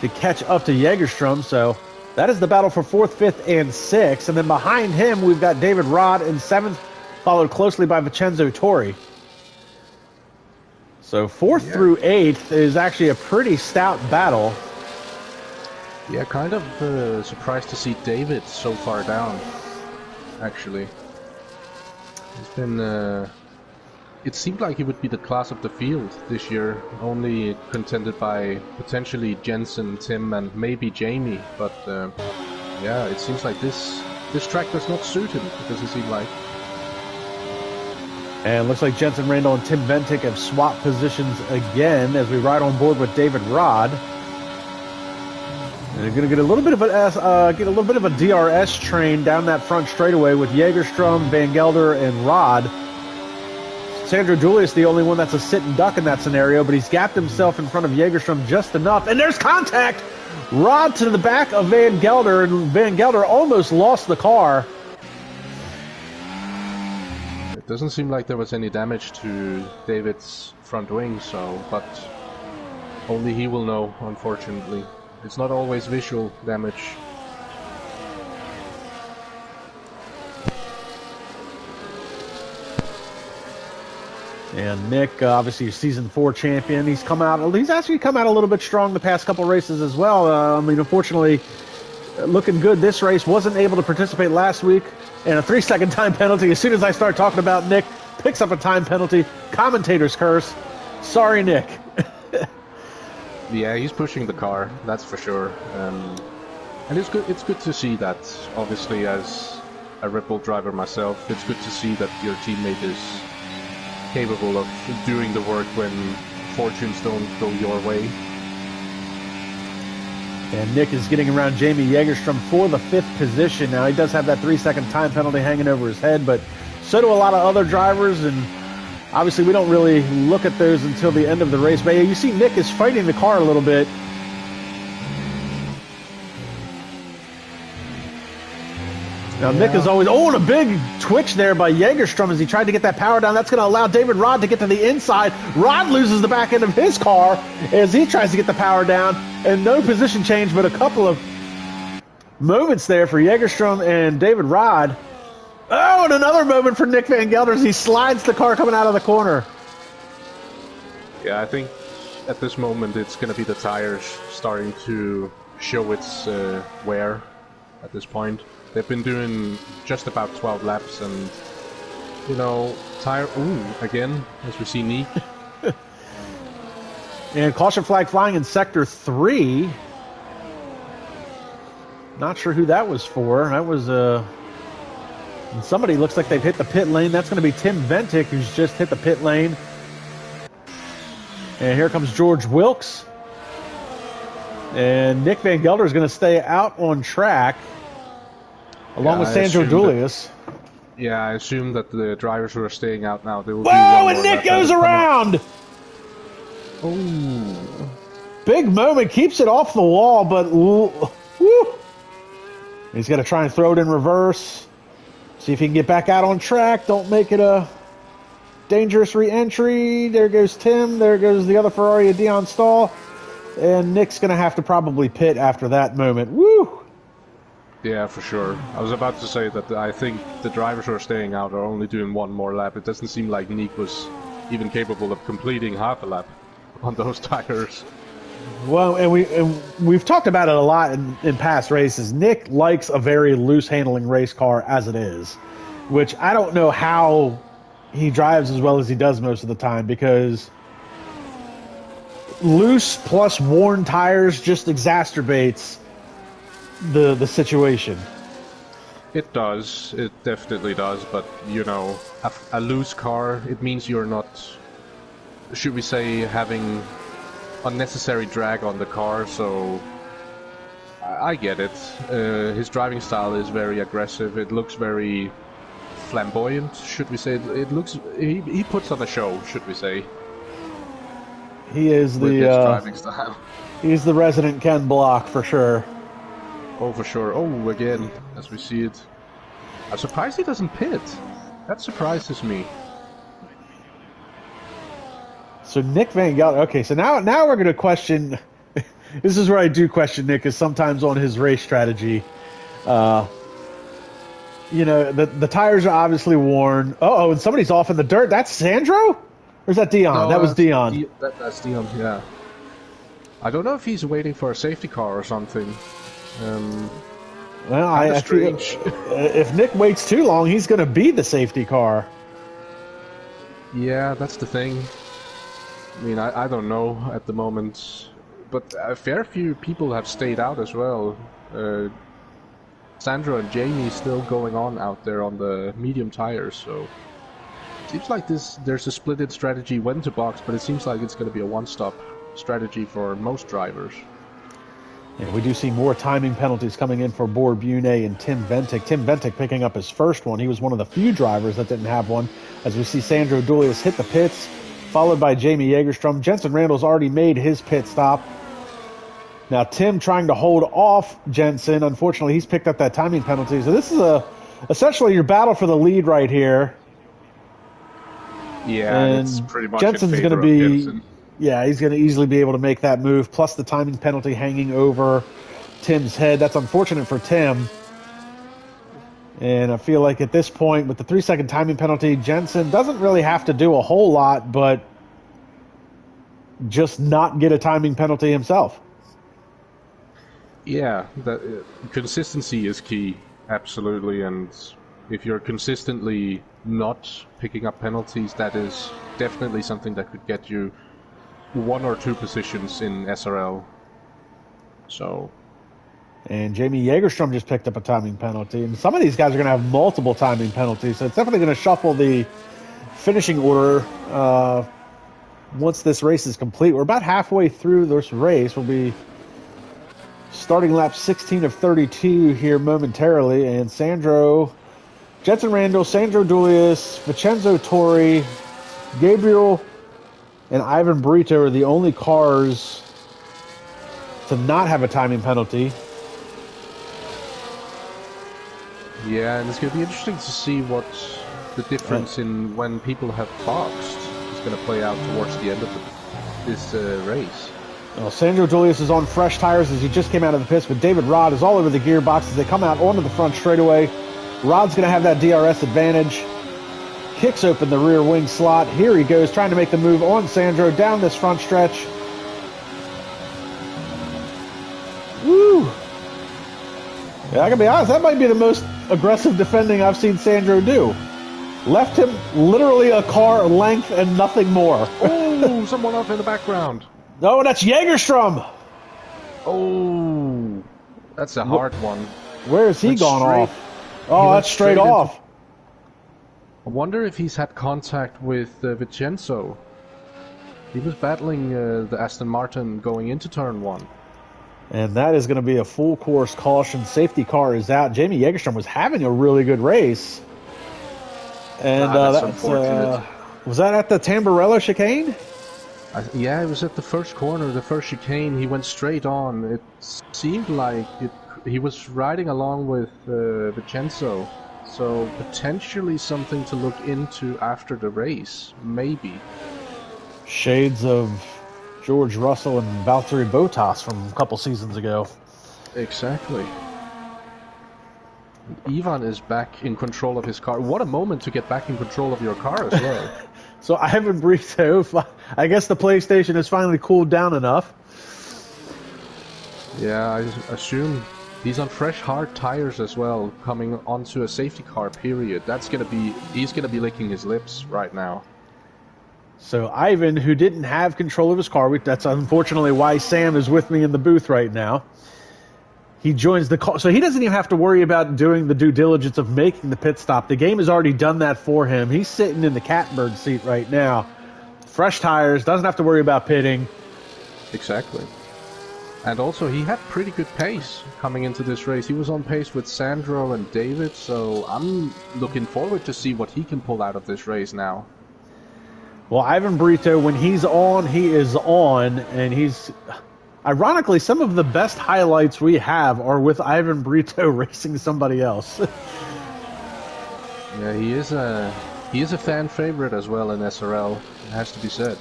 to catch up to Jägerstrom. So that is the battle for 4th, 5th, and 6th. And then behind him, we've got David Rod in 7th, followed closely by Vincenzo Torri. So 4th through 8th is actually a pretty stout battle. Yeah, kind of surprised to see David so far down. Actually, he's been. It seemed like he would be the class of the field this year, only contended by potentially Jensen, Tim, and maybe Jamie. But yeah, it seems like this track does not suit him. It doesn't seem like. And it looks like Jensen Randall and Tim Ventic have swapped positions again as we ride on board with David Rod. And they're going to get a little bit of a DRS train down that front straightaway with Jägerstrom, Van Gelder, and Rod. Sandro Dulius the only one that's a sit and duck in that scenario, but he's gapped himself in front of Jägerstrom just enough. And there's contact! Rod to the back of Van Gelder, and Van Gelder almost lost the car. It doesn't seem like there was any damage to David's front wing, but only he will know, unfortunately. It's not always visual damage. And Nick, obviously season 4 champion, he's actually come out a little bit strong the past couple races as well. I mean, unfortunately, looking good this race. Wasn't able to participate last week, and a 3-second time penalty. As soon as I start talking about Nick, picks up a time penalty. Commentator's curse. Sorry, Nick. Yeah, he's pushing the car, that's for sure. And it's good to see that. Obviously, as a Red Bull driver myself, it's good to see that your teammate is capable of doing the work when fortunes don't go your way. And Nick is getting around Jamie Jägerstrom for the 5th position. Now, he does have that 3-second time penalty hanging over his head, but so do a lot of other drivers, and obviously, we don't really look at those until the end of the race. But you see Nick is fighting the car a little bit. Now, Nick is always... Oh, and a big twitch there by Jägerstrom as he tried to get that power down. That's going to allow David Rod to get to the inside. Rod loses the back end of his car as he tries to get the power down. And no position change, but a couple of moments there for Jägerstrom and David Rod. Oh, and another moment for Nick Van Gelder as he slides the car coming out of the corner. Yeah, I think at this moment it's going to be the tires starting to show its wear at this point. They've been doing just about 12 laps, and, you know, again, as we see Nick. And caution flag flying in Sector 3. Not sure who that was for. That was... somebody looks like they've hit the pit lane. That's going to be Tim Ventic, who's just hit the pit lane. And here comes George Wilkes. And Nick Van Gelder is going to stay out on track, along with Sandro Dulius. Yeah, I assume that the drivers who are staying out now, they will. Whoa, and Nick goes around! Oh. Big moment, keeps it off the wall, but... Woo. He's got to try and throw it in reverse. See if he can get back out on track. Don't make it a dangerous re-entry. There goes Tim. There goes the other Ferrari of Dion Stahl. And Nick's going to have to probably pit after that moment. Woo! Yeah, for sure. I was about to say that I think the drivers who are staying out are only doing one more lap. It doesn't seem like Nick was even capable of completing half a lap on those tires. Well, and we've talked about it a lot in past races. Nick likes a very loose-handling race car as it is, which I don't know how he drives as well as he does most of the time, because loose plus worn tires just exacerbates the situation. It does. It definitely does. But, you know, a loose car, it means you're not, should we say, having unnecessary drag on the car. So I get it. His driving style is very aggressive. It looks very flamboyant, should we say? It looks he puts on a show, should we say? He is with his the driving style. He's the resident Ken Block for sure. Oh, for sure. Oh, again, as we see it. I'm surprised he doesn't pit. That surprises me. So Nick Van Gelder. Okay, so now we're going to question. This is where I do question Nick, is sometimes on his race strategy. You know, the tires are obviously worn. Oh, and somebody's off in the dirt. That's Sandro? Or is that Dion? No, that was Dion. That's Dion, yeah. I don't know if he's waiting for a safety car or something. Well, I feel if Nick waits too long, he's going to be the safety car. Yeah, that's the thing. I mean, I don't know at the moment. But a fair few people have stayed out as well. Sandra and Jamie still going on out there on the medium tires, so it seems like there's a splitted strategy when to box, but it seems like it's going to be a one-stop strategy for most drivers. Yeah, we do see more timing penalties coming in for Boer Bune and Tim Ventic. Tim Ventic picking up his first one. He was one of the few drivers that didn't have one. As we see Sandro Dulius hit the pits, followed by Jamie Jagerstrom. Jensen Randall's already made his pit stop. Now Tim trying to hold off Jensen. Unfortunately, he's picked up that timing penalty. So this is essentially your battle for the lead right here. Yeah, and it's pretty much Jensen's going to be... Yeah, he's going to easily be able to make that move, plus the timing penalty hanging over Tim's head. That's unfortunate for Tim. And I feel like at this point, with the 3-second timing penalty, Jensen doesn't really have to do a whole lot, but just not get a timing penalty himself. Yeah, consistency is key, absolutely. And if you're consistently not picking up penalties, that is definitely something that could get you 1 or 2 positions in SRL. So, and Jamie Jagerstrom just picked up a timing penalty, and some of these guys are going to have multiple timing penalties, so it's definitely going to shuffle the finishing order once this race is complete. We're about halfway through this race. We'll be starting lap 16 of 32 here momentarily, and Jensen Randall, Sandro Dulius, Vincenzo Torri, Gabriel, and Ivan Brito are the only cars to not have a timing penalty. Yeah, and it's going to be interesting to see what the difference in when people have boxed is going to play out towards the end of this race. Well, Sandro Dulius is on fresh tires as he just came out of the pits, but David Rod is all over the gearbox as they come out onto the front straightaway. Rod's going to have that DRS advantage. Kicks open the rear wing slot. Here he goes, trying to make the move on Sandro down this front stretch. Woo! Yeah, I gotta be honest, that might be the most aggressive defending I've seen Sandro do. Left him literally a car length and nothing more. Oh, someone up in the background. No, that's Jagerstrom. Oh, that's a hard one. Where has he gone off? Oh, that's straight off. I wonder if he's had contact with Vincenzo. He was battling the Aston Martin going into turn 1. And that is going to be a full course caution. Safety car is out. Jamie Jagerstrom was having a really good race. And that's unfortunate. Was that at the Tamburello chicane? Yeah, it was at the first corner, the first chicane. He went straight on. It seemed like he was riding along with Vincenzo. So potentially something to look into after the race, maybe. Shades of George Russell and Valtteri Bottas from a couple seasons ago. Exactly. Ivan is back in control of his car. What a moment to get back in control of your car as well. So Ivan Brito, I guess the PlayStation has finally cooled down enough. Yeah, I assume. He's on fresh, hard tires as well, coming onto a safety car, period. He's gonna be licking his lips right now. So Ivan, who didn't have control of his car, that's unfortunately why Sam is with me in the booth right now. He joins the car, so he doesn't even have to worry about doing the due diligence of making the pit stop. The game has already done that for him. He's sitting in the catbird seat right now. Fresh tires, doesn't have to worry about pitting. Exactly. And also, he had pretty good pace coming into this race. He was on pace with Sandro and David, so I'm looking forward to see what he can pull out of this race now. Well, Ivan Brito, when he's on, he is on, and he's... Ironically, some of the best highlights we have are with Ivan Brito racing somebody else. Yeah, he is a fan favorite as well in SRL. It has to be said.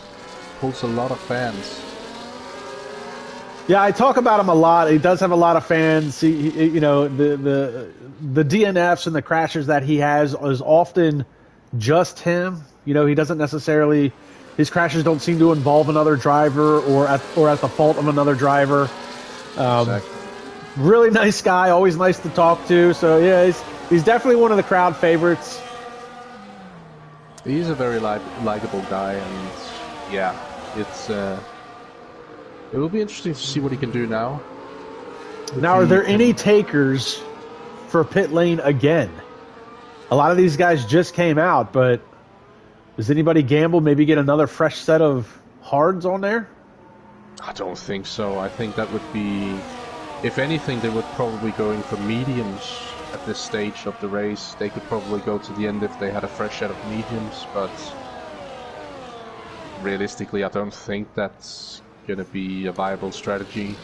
Pulls a lot of fans. Yeah, I talk about him a lot. He does have a lot of fans. He you know, the DNFs and the crashes that he has is often just him. You know, he doesn't necessarily. His crashes don't seem to involve another driver or at the fault of another driver. Exactly. Really nice guy, always nice to talk to. So yeah, he's definitely one of the crowd favorites. He's a very likable guy, and yeah, it will be interesting to see what he can do now. Now, are there any takers for pit lane again? A lot of these guys just came out, but does anybody gamble, maybe get another fresh set of hards on there? I don't think so. I think that would be, if anything, they would probably go in for mediums at this stage of the race. They could probably go to the end if they had a fresh set of mediums, but realistically, I don't think that's going to be a viable strategy,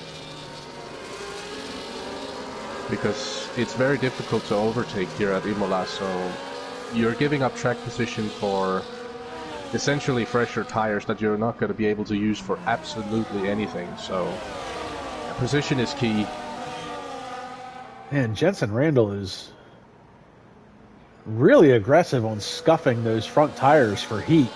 because it's very difficult to overtake here at Imola, so you're giving up track position for essentially fresher tires that you're not going to be able to use for absolutely anything, so position is key. Man, Jensen Randall is really aggressive on scuffing those front tires for heat.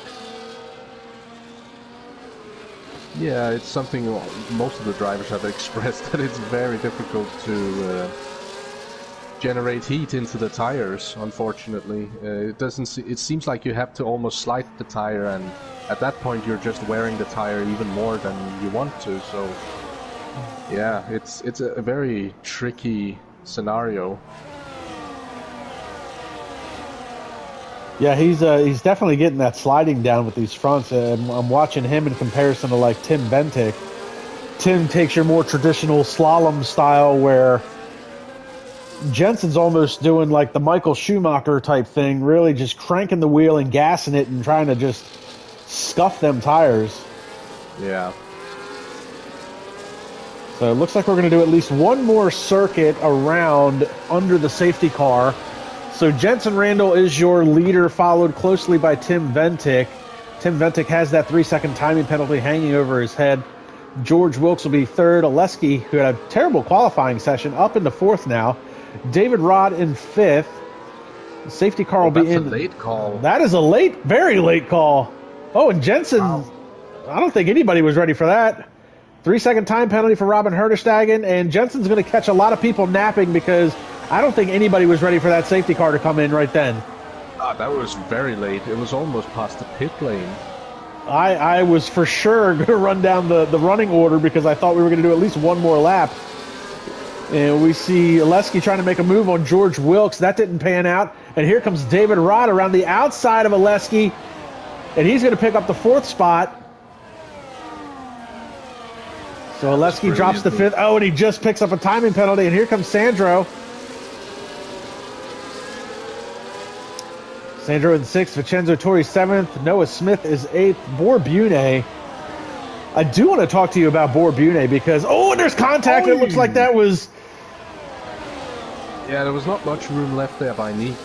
Yeah, it's something most of the drivers have expressed, that it's very difficult to generate heat into the tires, unfortunately. It seems like you have to almost slide the tire, and at that point you're just wearing the tire even more than you want to, so yeah, it's a very tricky scenario. Yeah, he's definitely getting that sliding down with these fronts. I'm watching him in comparison to like Tim Bentic. Tim takes your more traditional slalom style, where Jensen's almost doing like the Michael Schumacher type thing, really just cranking the wheel and gassing it and trying to just scuff them tires. Yeah. So it looks like we're going to do at least one more circuit around under the safety car. So Jensen Randall is your leader, followed closely by Tim Ventic. Tim Ventic has that 3-second timing penalty hanging over his head. George Wilkes will be third. Oleski, who had a terrible qualifying session, up into fourth now. David Rod in fifth. The safety car will be in. That's a late call. That is a very late call. Oh, and Jensen, wow. I don't think anybody was ready for that. 3-second time penalty for Robin Herderstagen, and Jensen's going to catch a lot of people napping, because I don't think anybody was ready for that safety car to come in right then. That was very late. It was almost past the pit lane. I was for sure going to run down the running order, because I thought we were going to do at least one more lap. And we see Oleski trying to make a move on George Wilkes. That didn't pan out. And here comes David Rod around the outside of Oleski, and he's going to pick up the fourth spot. So Oleski drops to fifth. Oh, and he just picks up a timing penalty. And here comes Sandro. Sandro in sixth. Vincenzo Torri seventh. Noah Smith is eighth. Borbune. I do want to talk to you about Borbune, because and there's contact. It looks like that was. Yeah, there was not much room left there by Nick.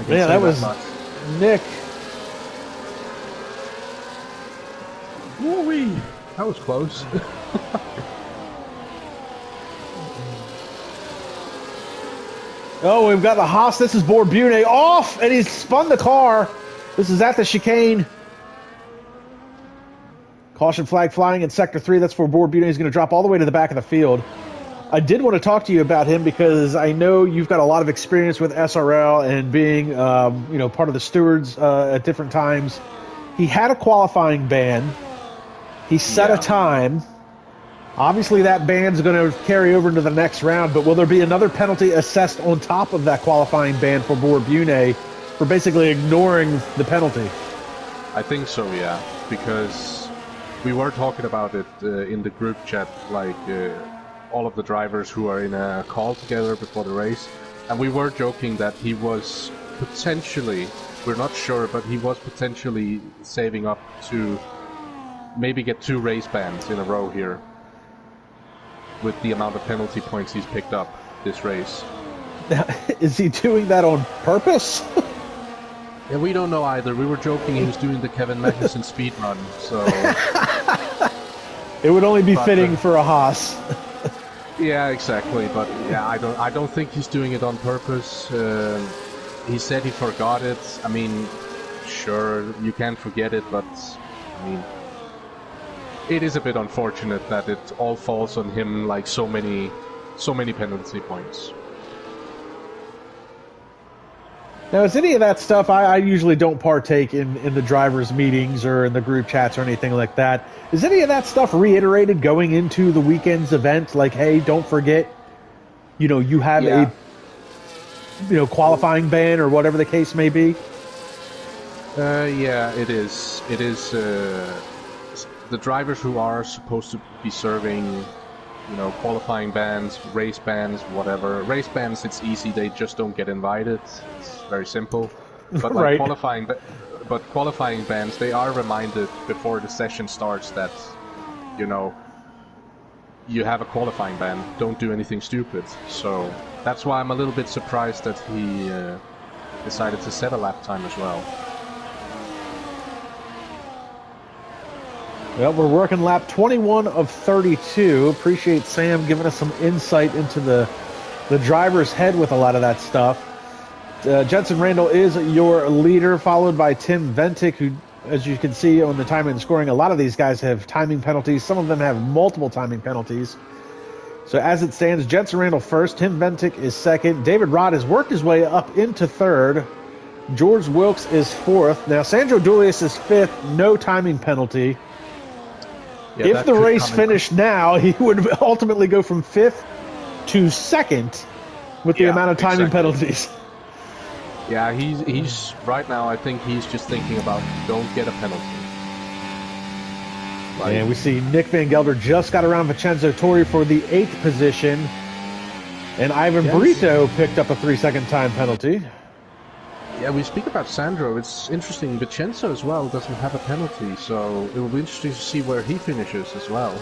Yeah, that was Nick. Woo-wee. That was close. Oh, we've got the Haas. This is Borbune off, and he's spun the car. This is at the chicane. Caution flag flying in Sector 3. That's where Borbune is going to drop all the way to the back of the field. I did want to talk to you about him, because I know you've got a lot of experience with SRL and being, part of the stewards at different times. He had a qualifying ban. He set a time. Obviously, that ban's going to carry over into the next round, but will there be another penalty assessed on top of that qualifying ban for Borbune for basically ignoring the penalty? I think so, yeah, because we were talking about it in the group chat, like all of the drivers who are in a call together before the race, and we were joking that he was potentially, we're not sure, but he was potentially saving up to maybe get 2 race bans in a row here with the amount of penalty points he's picked up this race. Now, is he doing that on purpose? Yeah, we don't know either. We were joking he was doing the Kevin Magnussen speed run, so... It would only be fitting for a Haas. Yeah, exactly. But yeah, I don't think he's doing it on purpose. He said he forgot it. I mean, sure, you can't forget it, but I mean, it is a bit unfortunate that it all falls on him, like so many penalty points. Now, is any of that stuff, I usually don't partake in the drivers' meetings or in the group chats or anything like that. Is any of that stuff reiterated going into the weekend's event? Like, hey, don't forget, you have a, qualifying ban or whatever the case may be? Yeah, it is. It is the drivers who are supposed to be serving, qualifying bans, race bans, whatever. Race bans, it's easy. They just don't get invited. It's very simple. But like right. qualifying bans, they are reminded before the session starts that, you have a qualifying ban. Don't do anything stupid. So that's why I'm a little bit surprised that he decided to set a lap time as well. Well, we're working lap 21 of 32. Appreciate Sam giving us some insight into the driver's head with a lot of that stuff. Jensen Randall is your leader, followed by Tim Ventic, who, as you can see on the timing and scoring, a lot of these guys have timing penalties. Some of them have multiple timing penalties. So as it stands, Jensen Randall first, Tim Ventic is second. David Rod has worked his way up into third. George Wilkes is fourth. Now, Sandro Dulius is fifth, no timing penalty. Yeah, if the race finished now, he would ultimately go from fifth to second with the amount of timing penalties. Yeah, he's right now, I think he's just thinking about don't get a penalty. And we see Nick Van Gelder just got around Vincenzo Torri for the 8th position. And Ivan Brito picked up a 3-second time penalty. Yeah, we speak about Sandro. It's interesting. Vincenzo as well doesn't have a penalty, so it will be interesting to see where he finishes as well.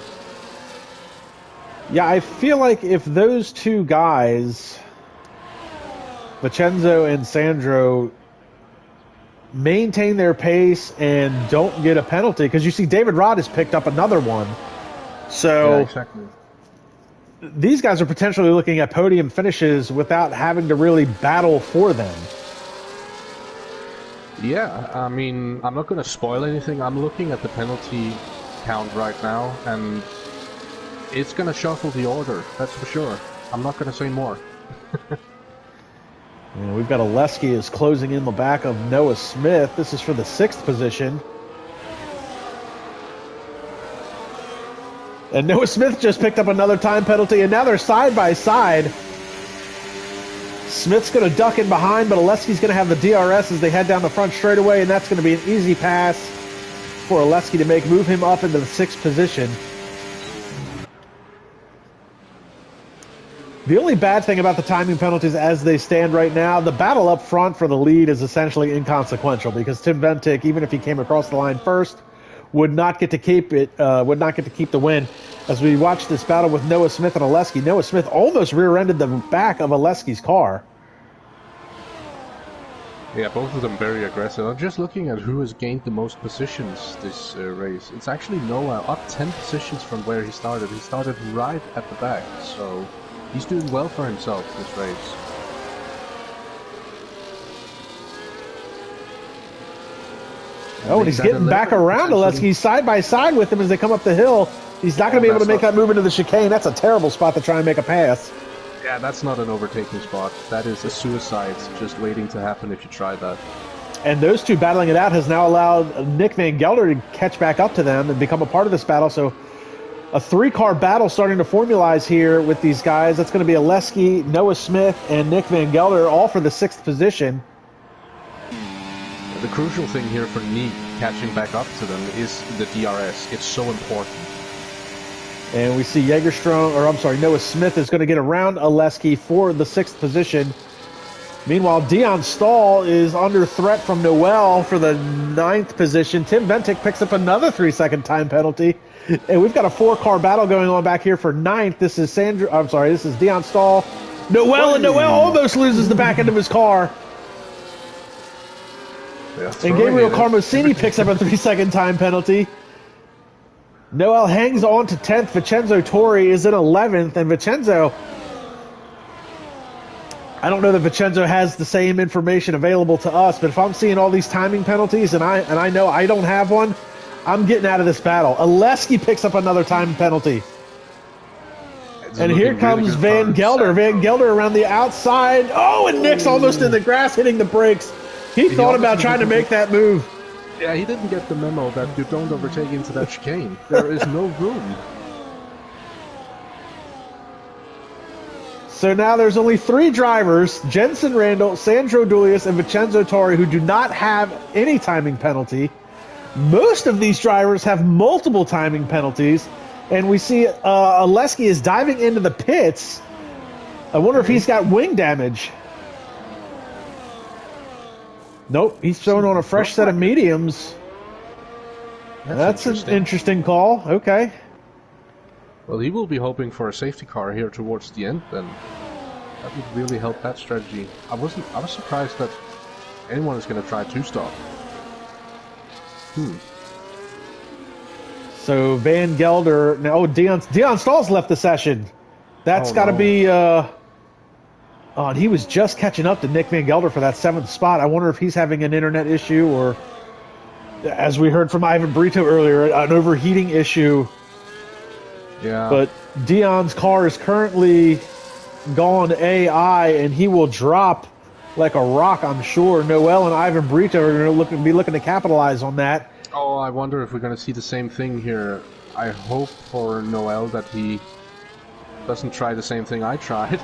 Yeah, I feel like if those two guys, Vincenzo and Sandro, maintain their pace and don't get a penalty, because you see David Rod has picked up another one. So yeah, exactly. These guys are potentially looking at podium finishes without having to really battle for them. Yeah, I mean, I'm not going to spoil anything. I'm looking at the penalty count right now, and it's going to shuffle the order, that's for sure. I'm not going to say more. And we've got Oleski is closing in the back of Noah Smith. This is for the 6th position. And Noah Smith just picked up another time penalty, and now they're side by side. Smith's going to duck in behind, but Oleski's going to have the DRS as they head down the front straightaway, and that's going to be an easy pass for Oleski to move him up into the 6th position. The only bad thing about the timing penalties as they stand right now, the battle up front for the lead is essentially inconsequential, because Tim Ventic, even if he came across the line first, would not get to keep it. Would not get to keep the win. As we watch this battle with Noah Smith and Oleski, Noah Smith almost rear-ended the back of Oleski's car. Yeah, both of them very aggressive. I'm just looking at who has gained the most positions this race. It's actually Noah, up 10 positions from where he started. He started right at the back, so he's doing well for himself this race. Oh, and he's getting back around Oleski, side by side with him as they come up the hill. He's not going to be able to make that move into the chicane. That's a terrible spot to try and make a pass. Yeah, that's not an overtaking spot. That is a suicide just waiting to happen if you try that. And those two battling it out has now allowed Nick Van Gelder to catch back up to them and become a part of this battle. So a 3-car battle starting to formalize here with these guys. That's going to be Oleski, Noah Smith, and Nick Van Gelder, all for the 6th position. The crucial thing here for Nick catching back up to them is the DRS. It's so important. And we see Noah Smith is going to get around Oleski for the 6th position. Meanwhile, Dion Stahl is under threat from Noel for the 9th position. Tim Bentic picks up another 3-second time penalty. And we've got a 4-car battle going on back here for 9th. This is Dion Stahl. And Noel almost loses the back end of his car. And Gabriel Carmosini picks up a 3-second time penalty. Noel hangs on to 10th. Vincenzo Torri is in 11th. And Vincenzo, I don't know that Vincenzo has the same information available to us, but if I'm seeing all these timing penalties and I know I don't have one, I'm getting out of this battle. Oleski picks up another time penalty. And here comes Van Gelder. Van Gelder around the outside. Oh, and Nick's almost in the grass hitting the brakes. He thought about trying to make that move. Yeah, he didn't get the memo that you don't overtake into that chicane. There is no room. So now there's only 3 drivers, Jensen Randall, Sandro Dulius, and Vincenzo Torri, who do not have any timing penalty. Most of these drivers have multiple timing penalties. And we see Oleski is diving into the pits. I wonder if he's got wing damage. Nope, he's showing on a fresh set of mediums. That's an interesting call. Okay. Well, he will be hoping for a safety car here towards the end, then. That would really help that strategy. I was surprised that anyone is going to try 2-stop. So Van Gelder. Now, Dion Stahl's left the session. That's got to be. And he was just catching up to Nick Van Gelder for that 7th spot. I wonder if he's having an internet issue or, as we heard from Ivan Brito earlier, an overheating issue. Yeah. But Dion's car is currently gone AI, and he will drop like a rock, I'm sure. Noel and Ivan Brito are going to be looking to capitalize on that. Oh, I wonder if we're going to see the same thing here. I hope for Noel that he doesn't try the same thing I tried.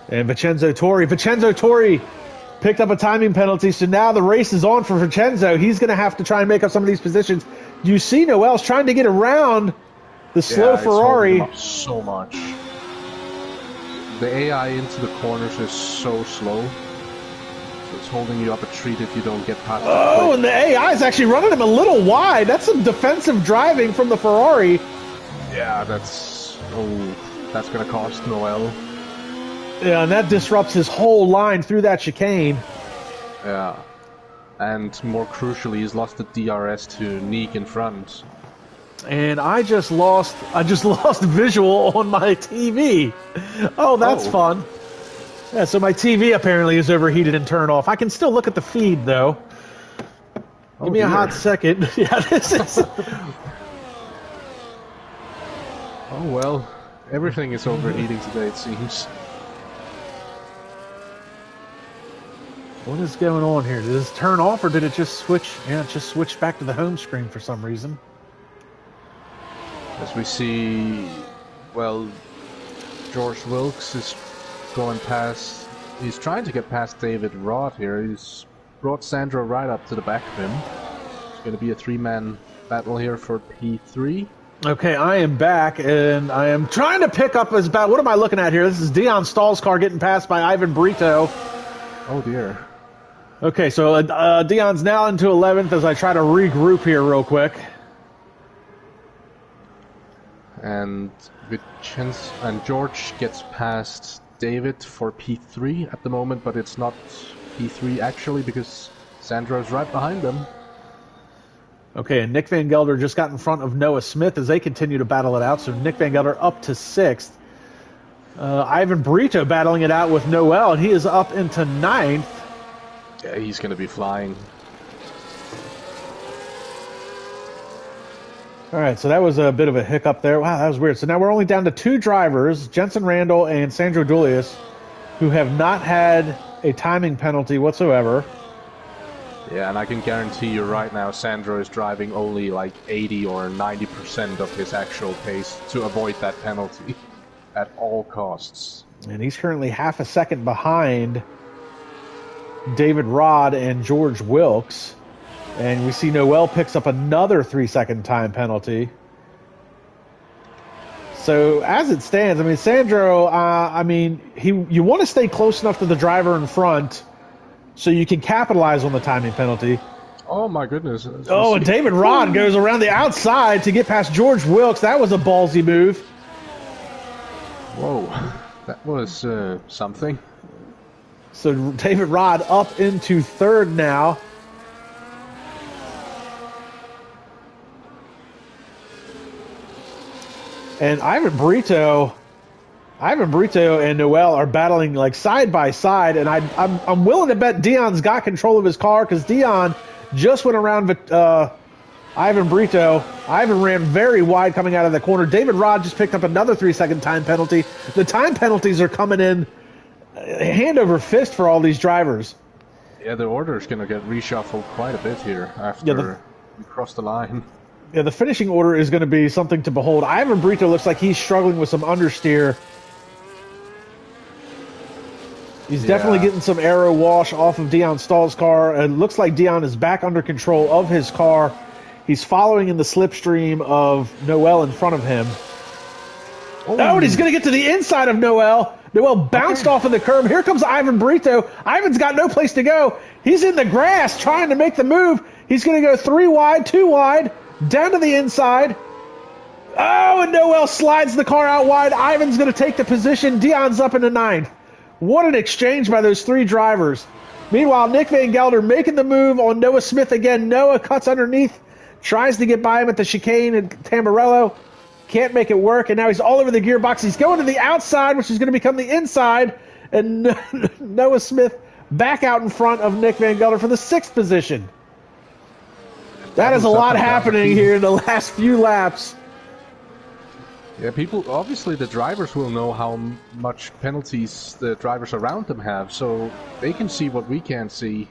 And Vincenzo Torri picked up a timing penalty, so now the race is on for Vincenzo. He's going to have to try and make up some of these positions. You see Noel's trying to get around the slow Ferrari. Up so much. The AI into the corners is so slow. So it's holding you up a treat if you don't get past. Oh, and the AI is actually running him a little wide. That's some defensive driving from the Ferrari. Yeah, that's going to cost Noel. Yeah, and that disrupts his whole line through that chicane. Yeah. And more crucially, he's lost the DRS to Nick in front. And I just lost visual on my TV. Oh, that's fun. Yeah, so my TV apparently is overheated and turned off. I can still look at the feed, though. Give me a hot second. Yeah, this is... Oh, well. Everything is overheating today, it seems. What is going on here? Did this turn off or did it just switch? Yeah, it just switched back to the home screen for some reason. As we see, well, George Wilkes is going past. He's trying to get past David Roth here. He's brought Sandro right up to the back of him. It's going to be a 3-man battle here for P3. Okay, I am back, and I am trying to pick up his battle. What am I looking at here? This is Dion Stahl's car getting passed by Ivan Brito. Oh, dear. Okay, so Dion's now into 11th as I try to regroup here real quick. And George gets past David for P3 at the moment, but it's not P3 actually because Sandro's right behind them. Okay, and Nick Van Gelder just got in front of Noah Smith as they continue to battle it out. So Nick Van Gelder up to 6th. Ivan Brito battling it out with Noel, and he is up into 9th. Yeah, he's going to be flying. All right, so that was a bit of a hiccup there. Wow, that was weird. So now we're only down to 2 drivers, Jensen Randall and Sandro Dulius, who have not had a timing penalty whatsoever. Yeah, and I can guarantee you right now, Sandro is driving only like 80 or 90% of his actual pace to avoid that penalty at all costs. And he's currently half a second behind David Rod and George Wilkes. And we see Noel picks up another 3-second time penalty. So as it stands, I mean, Sandro, I mean, you want to stay close enough to the driver in front so you can capitalize on the timing penalty. Oh my goodness. Oh, and David Rod goes around the outside to get past George Wilkes. That was a ballsy move. Whoa, that was something. So David Rod up into third now. And Ivan Brito and Noel are battling like side by side, and I'm willing to bet Dion's got control of his car because Dion just went around Ivan Brito. Ivan ran very wide coming out of the corner. David Rod just picked up another 3-second time penalty. The time penalties are coming in hand over fist for all these drivers. Yeah, the order is going to get reshuffled quite a bit here after we cross the line. Yeah, the finishing order is going to be something to behold. Ivan Brito looks like he's struggling with some understeer. He's definitely getting some aero wash off of Dion Stahl's car. It looks like Dion is back under control of his car. He's following in the slipstream of Noel in front of him. Oh, and he's going to get to the inside of Noel. Noel bounced off of the curb. Here comes Ivan Brito. Ivan's got no place to go. He's in the grass trying to make the move. He's going to go 3 wide, 2 wide, down to the inside. Oh, and Noel slides the car out wide. Ivan's going to take the position. Dion's up into 9th. What an exchange by those 3 drivers. Meanwhile, Nick Van Gelder making the move on Noah Smith again. Noah cuts underneath, tries to get by him at the chicane in Tamburello. Can't make it work, and now he's all over the gearbox. He's going to the outside, which is going to become the inside, and Noah Smith back out in front of Nick Van Gelder for the 6th position. That is a lot happening here in the last few laps. Yeah, people, obviously the drivers will know how much penalties the drivers around them have, so they can see what we can't see.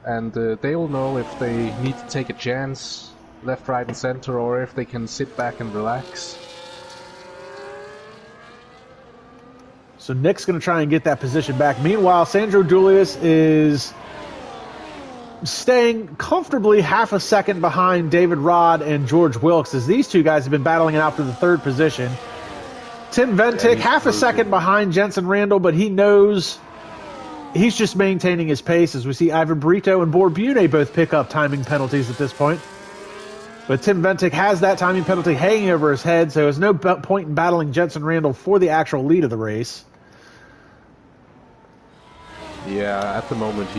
And they will know if they need to take a chance, left, right, and center, or if they can sit back and relax. So Nick's going to try and get that position back. Meanwhile, Sandro Julius is staying comfortably half a second behind David Rod and George Wilkes, as these 2 guys have been battling it out for the 3rd position. Tim Ventic, half a second behind Jensen Randall, but he knows he's just maintaining his pace, as we see Ivan Brito and Borbune both pick up timing penalties at this point. But Tim Ventic has that timing penalty hanging over his head, so there's no point in battling Jensen Randall for the actual lead of the race. Yeah, at the moment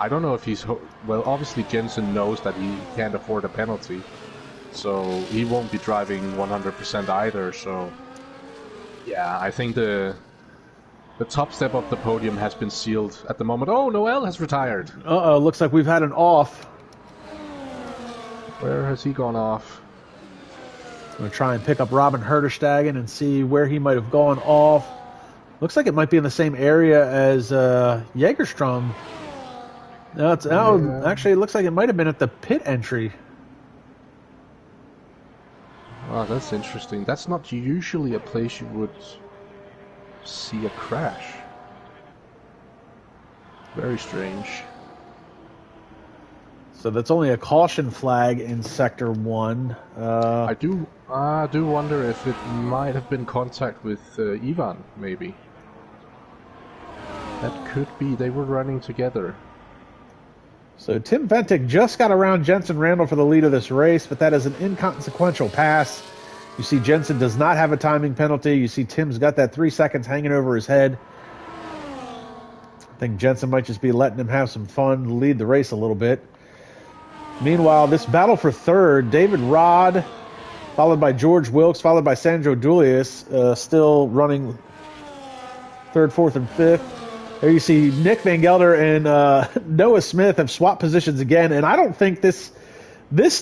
I don't know if he's... Well, obviously Jensen knows that he can't afford a penalty, so he won't be driving 100% either, so... Yeah, I think the top step of the podium has been sealed at the moment. Oh, Noel has retired. Uh-oh, looks like we've had an off. Where has he gone off? I'm going to try and pick up Robin Herderstagen and see where he might have gone off. Looks like it might be in the same area as Jägerstrom. No, actually, it looks like it might have been at the pit entry. Wow, that's interesting. That's not usually a place you would see a crash. Very strange. So that's only a caution flag in Sector 1. I do wonder if it might have been contact with Ivan, maybe. That could be. They were running together. So Tim Ventic just got around Jensen Randall for the lead of this race, but that is an inconsequential pass. You see Jensen does not have a timing penalty. You see Tim's got that 3 seconds hanging over his head. I think Jensen might just be letting him have some fun, lead the race a little bit. Meanwhile, this battle for 3rd, David Rod, followed by George Wilkes, followed by Sandro Julius, still running 3rd, 4th, and 5th. There you see Nick Van Gelder and Noah Smith have swapped positions again, and I don't think this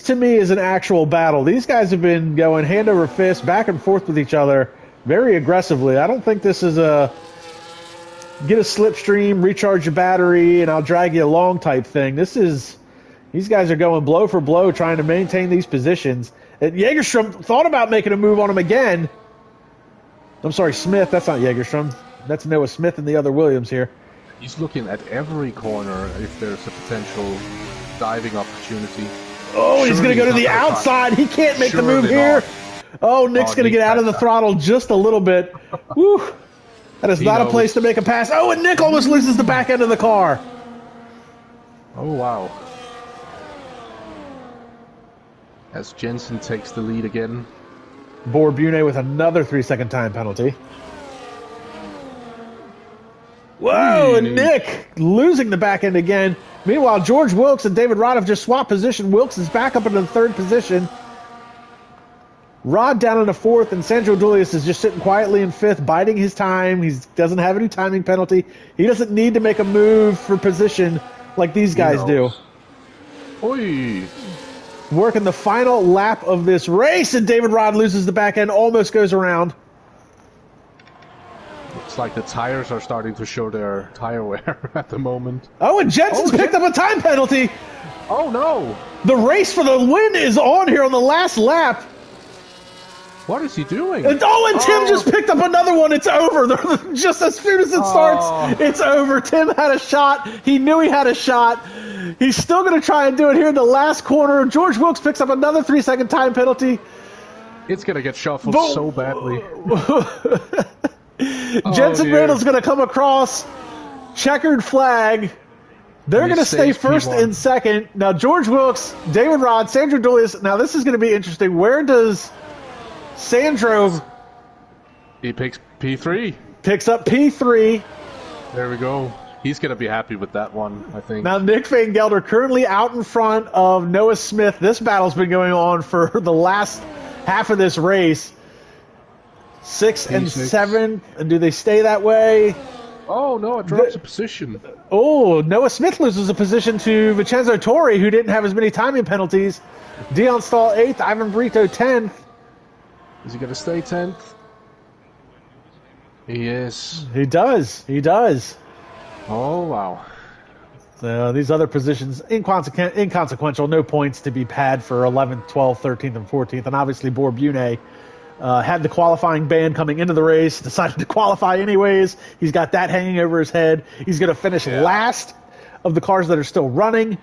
to me is an actual battle. These guys have been going hand over fist, back and forth with each other very aggressively. I don't think this is a get a slipstream, recharge your battery, and I'll drag you along type thing. These guys are going blow for blow trying to maintain these positions. And Jägerstrom thought about making a move on him again. I'm sorry, Smith. That's not Jägerstrom. That's Noah Smith and the other Williams here. He's looking at every corner if there's a potential diving opportunity. Oh, he's going to go to the outside. He can't make the move here. Oh, Nick's going to get out of the throttle just a little bit. Woo. That is not a place to make a pass. Oh, and Nick almost loses the back end of the car. Oh, wow. As Jensen takes the lead again. Borbune with another 3-second time penalty. Whoa, and Nick losing the back end again. Meanwhile, George Wilkes and David Rod have just swapped position. Wilkes is back up into the third position. Rod down in the fourth, and Sandro Dulius is just sitting quietly in fifth, biding his time. He doesn't have any timing penalty. He doesn't need to make a move for position like these guys do. Oy. Working the final lap of this race, and David Rod loses the back end, almost goes around. Looks like the tires are starting to show their tire wear at the moment. Oh, and Jensen's picked up a time penalty. Oh, no. The race for the win is on here on the last lap. What is he doing? And Tim just picked up another one. It's over. Just as soon as it starts, it's over. Tim had a shot. He knew he had a shot. He's still going to try and do it here in the last corner. George Wilkes picks up another 3-second time penalty. It's going to get shuffled so badly. Jensen Randall's going to come across. Checkered flag. They're going to stay first and second. Now, George Wilkes, David Rod, Sandro Dulius. Now, this is going to be interesting. Where does Sandro... He picks P3. Picks up P3. There we go. He's going to be happy with that one, I think. Now, Nick Van Gelder currently out in front of Noah Smith. This battle's been going on for the last half of this race. 6 and 7. And do they stay that way? Oh, no, it drops a position. Oh, Noah Smith loses a position to Vincenzo Torri, who didn't have as many timing penalties. Dion Stahl 8th, Ivan Brito 10th. Is he going to stay 10th? He is. He does. He does. Oh, wow. So these other positions, inconsequential, no points to be had for 11th, 12th, 13th, and 14th. And obviously, Borbune had the qualifying ban coming into the race, decided to qualify anyways. He's got that hanging over his head. He's going to finish last of the cars that are still running.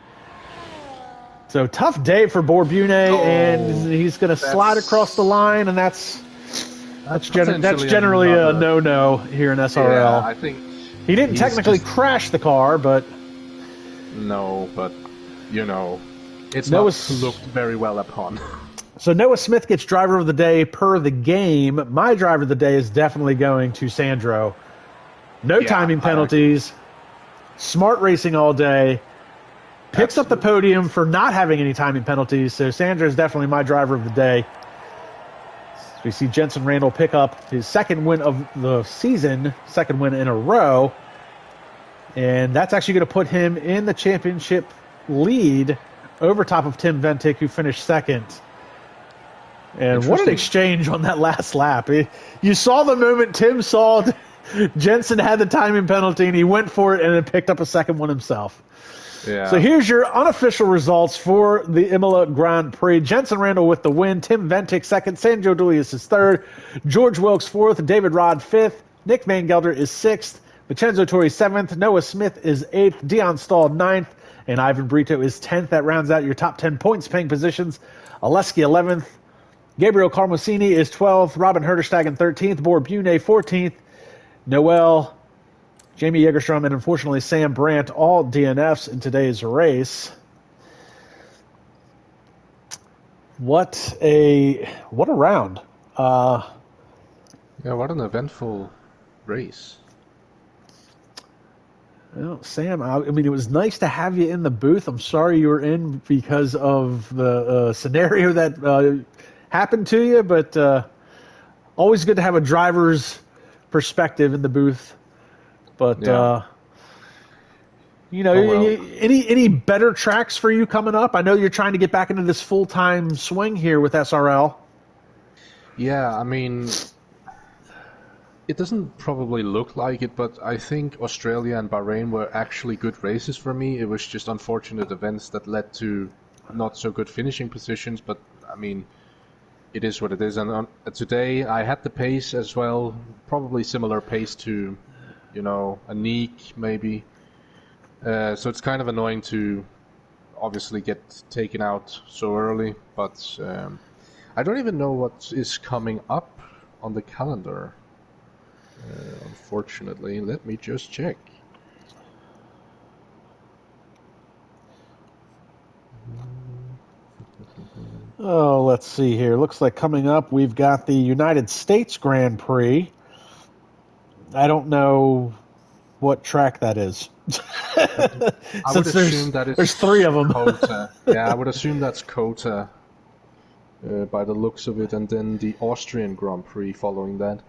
So tough day for Borbune, and he's going to slide across the line, and that's generally a no-no here in SRL. Yeah, I think he didn't technically crash the car, but no, but it's not looked very well upon. So Noah Smith gets driver of the day per the game. My driver of the day is definitely going to Sandro. No timing penalties. Smart racing all day. Picks up the podium for not having any timing penalties. So Sandro is definitely my driver of the day. So we see Jensen Randall pick up his second win of the season, second win in a row. And that's actually going to put him in the championship lead over top of Tim Ventic, who finished second. And what an exchange on that last lap. You saw the moment Tim saw Jensen had the timing penalty, and he went for it and then picked up a second one himself. Yeah. So here's your unofficial results for the Imola Grand Prix. Jensen Randall with the win. Tim Ventic second. Sandro Dulius is third. George Wilkes fourth. David Rod fifth. Nick Van Gelder is sixth. Vincenzo Torri seventh. Noah Smith is eighth. Dion Stahl ninth. And Ivan Brito is 10th. That rounds out your top 10 points paying positions. Oleski 11th. Gabriel Carmosini is 12th. Robin Herderstegen 13th. Borbune 14th. Noel, Jamie Jägerstrom, and unfortunately Sam Brandt, all DNFs in today's race. What a round. What an eventful race. Well, Sam, I mean, it was nice to have you in the booth. I'm sorry you were in because of the scenario that happened to you, but always good to have a driver's perspective in the booth. But any better tracks for you coming up? I know you're trying to get back into this full-time swing here with SRL. Yeah, I mean, it doesn't probably look like it, but I think Australia and Bahrain were actually good races for me. It was just unfortunate events that led to not so good finishing positions, but I mean, it is what it is. And today I had the pace as well, probably similar pace to, a Nick maybe. So it's kind of annoying to obviously get taken out so early, but I don't even know what is coming up on the calendar. Unfortunately, let me just check. Oh, let's see here. Looks like coming up we've got the United States Grand Prix. I don't know what track that is. I would assume that it's there's 3 of them. Kota. Yeah, I would assume that's Kota by the looks of it, and then the Austrian Grand Prix following that.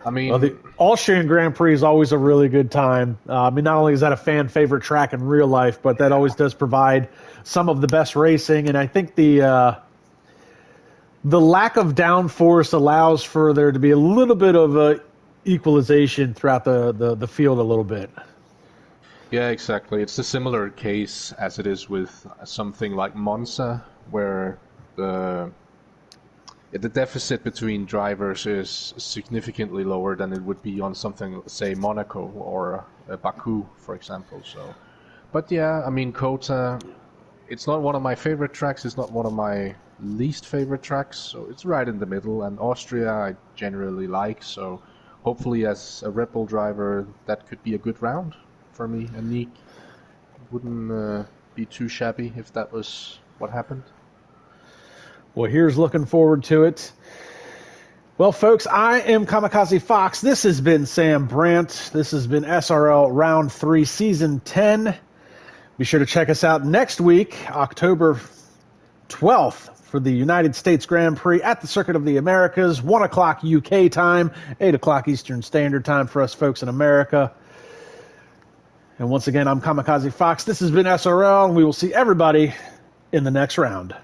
I mean, well, the Austrian Grand Prix is always a really good time. I mean, not only is that a fan favorite track in real life, but that always does provide some of the best racing. And I think the lack of downforce allows for there to be a little bit of a equalization throughout the field a little bit. yeah, exactly. It's a similar case as it is with something like Monza, where the deficit between drivers is significantly lower than it would be on something, say, Monaco or Baku, for example. So, but yeah, I mean, Kota, it's not one of my favorite tracks. It's not one of my least favorite tracks. So it's right in the middle. And Austria, I generally like. So hopefully, as a Red Bull driver, that could be a good round for me. And Nick wouldn't be too shabby if that was what happened. Well, here's looking forward to it. Well, folks, I am Kamikaze Fox. This has been Sam Brandt. This has been SRL Round 3, Season 10. Be sure to check us out next week, October 12th, for the United States Grand Prix at the Circuit of the Americas, 1 o'clock UK time, 8 o'clock Eastern Standard Time for us folks in America. And once again, I'm Kamikaze Fox. This has been SRL, and we will see everybody in the next round.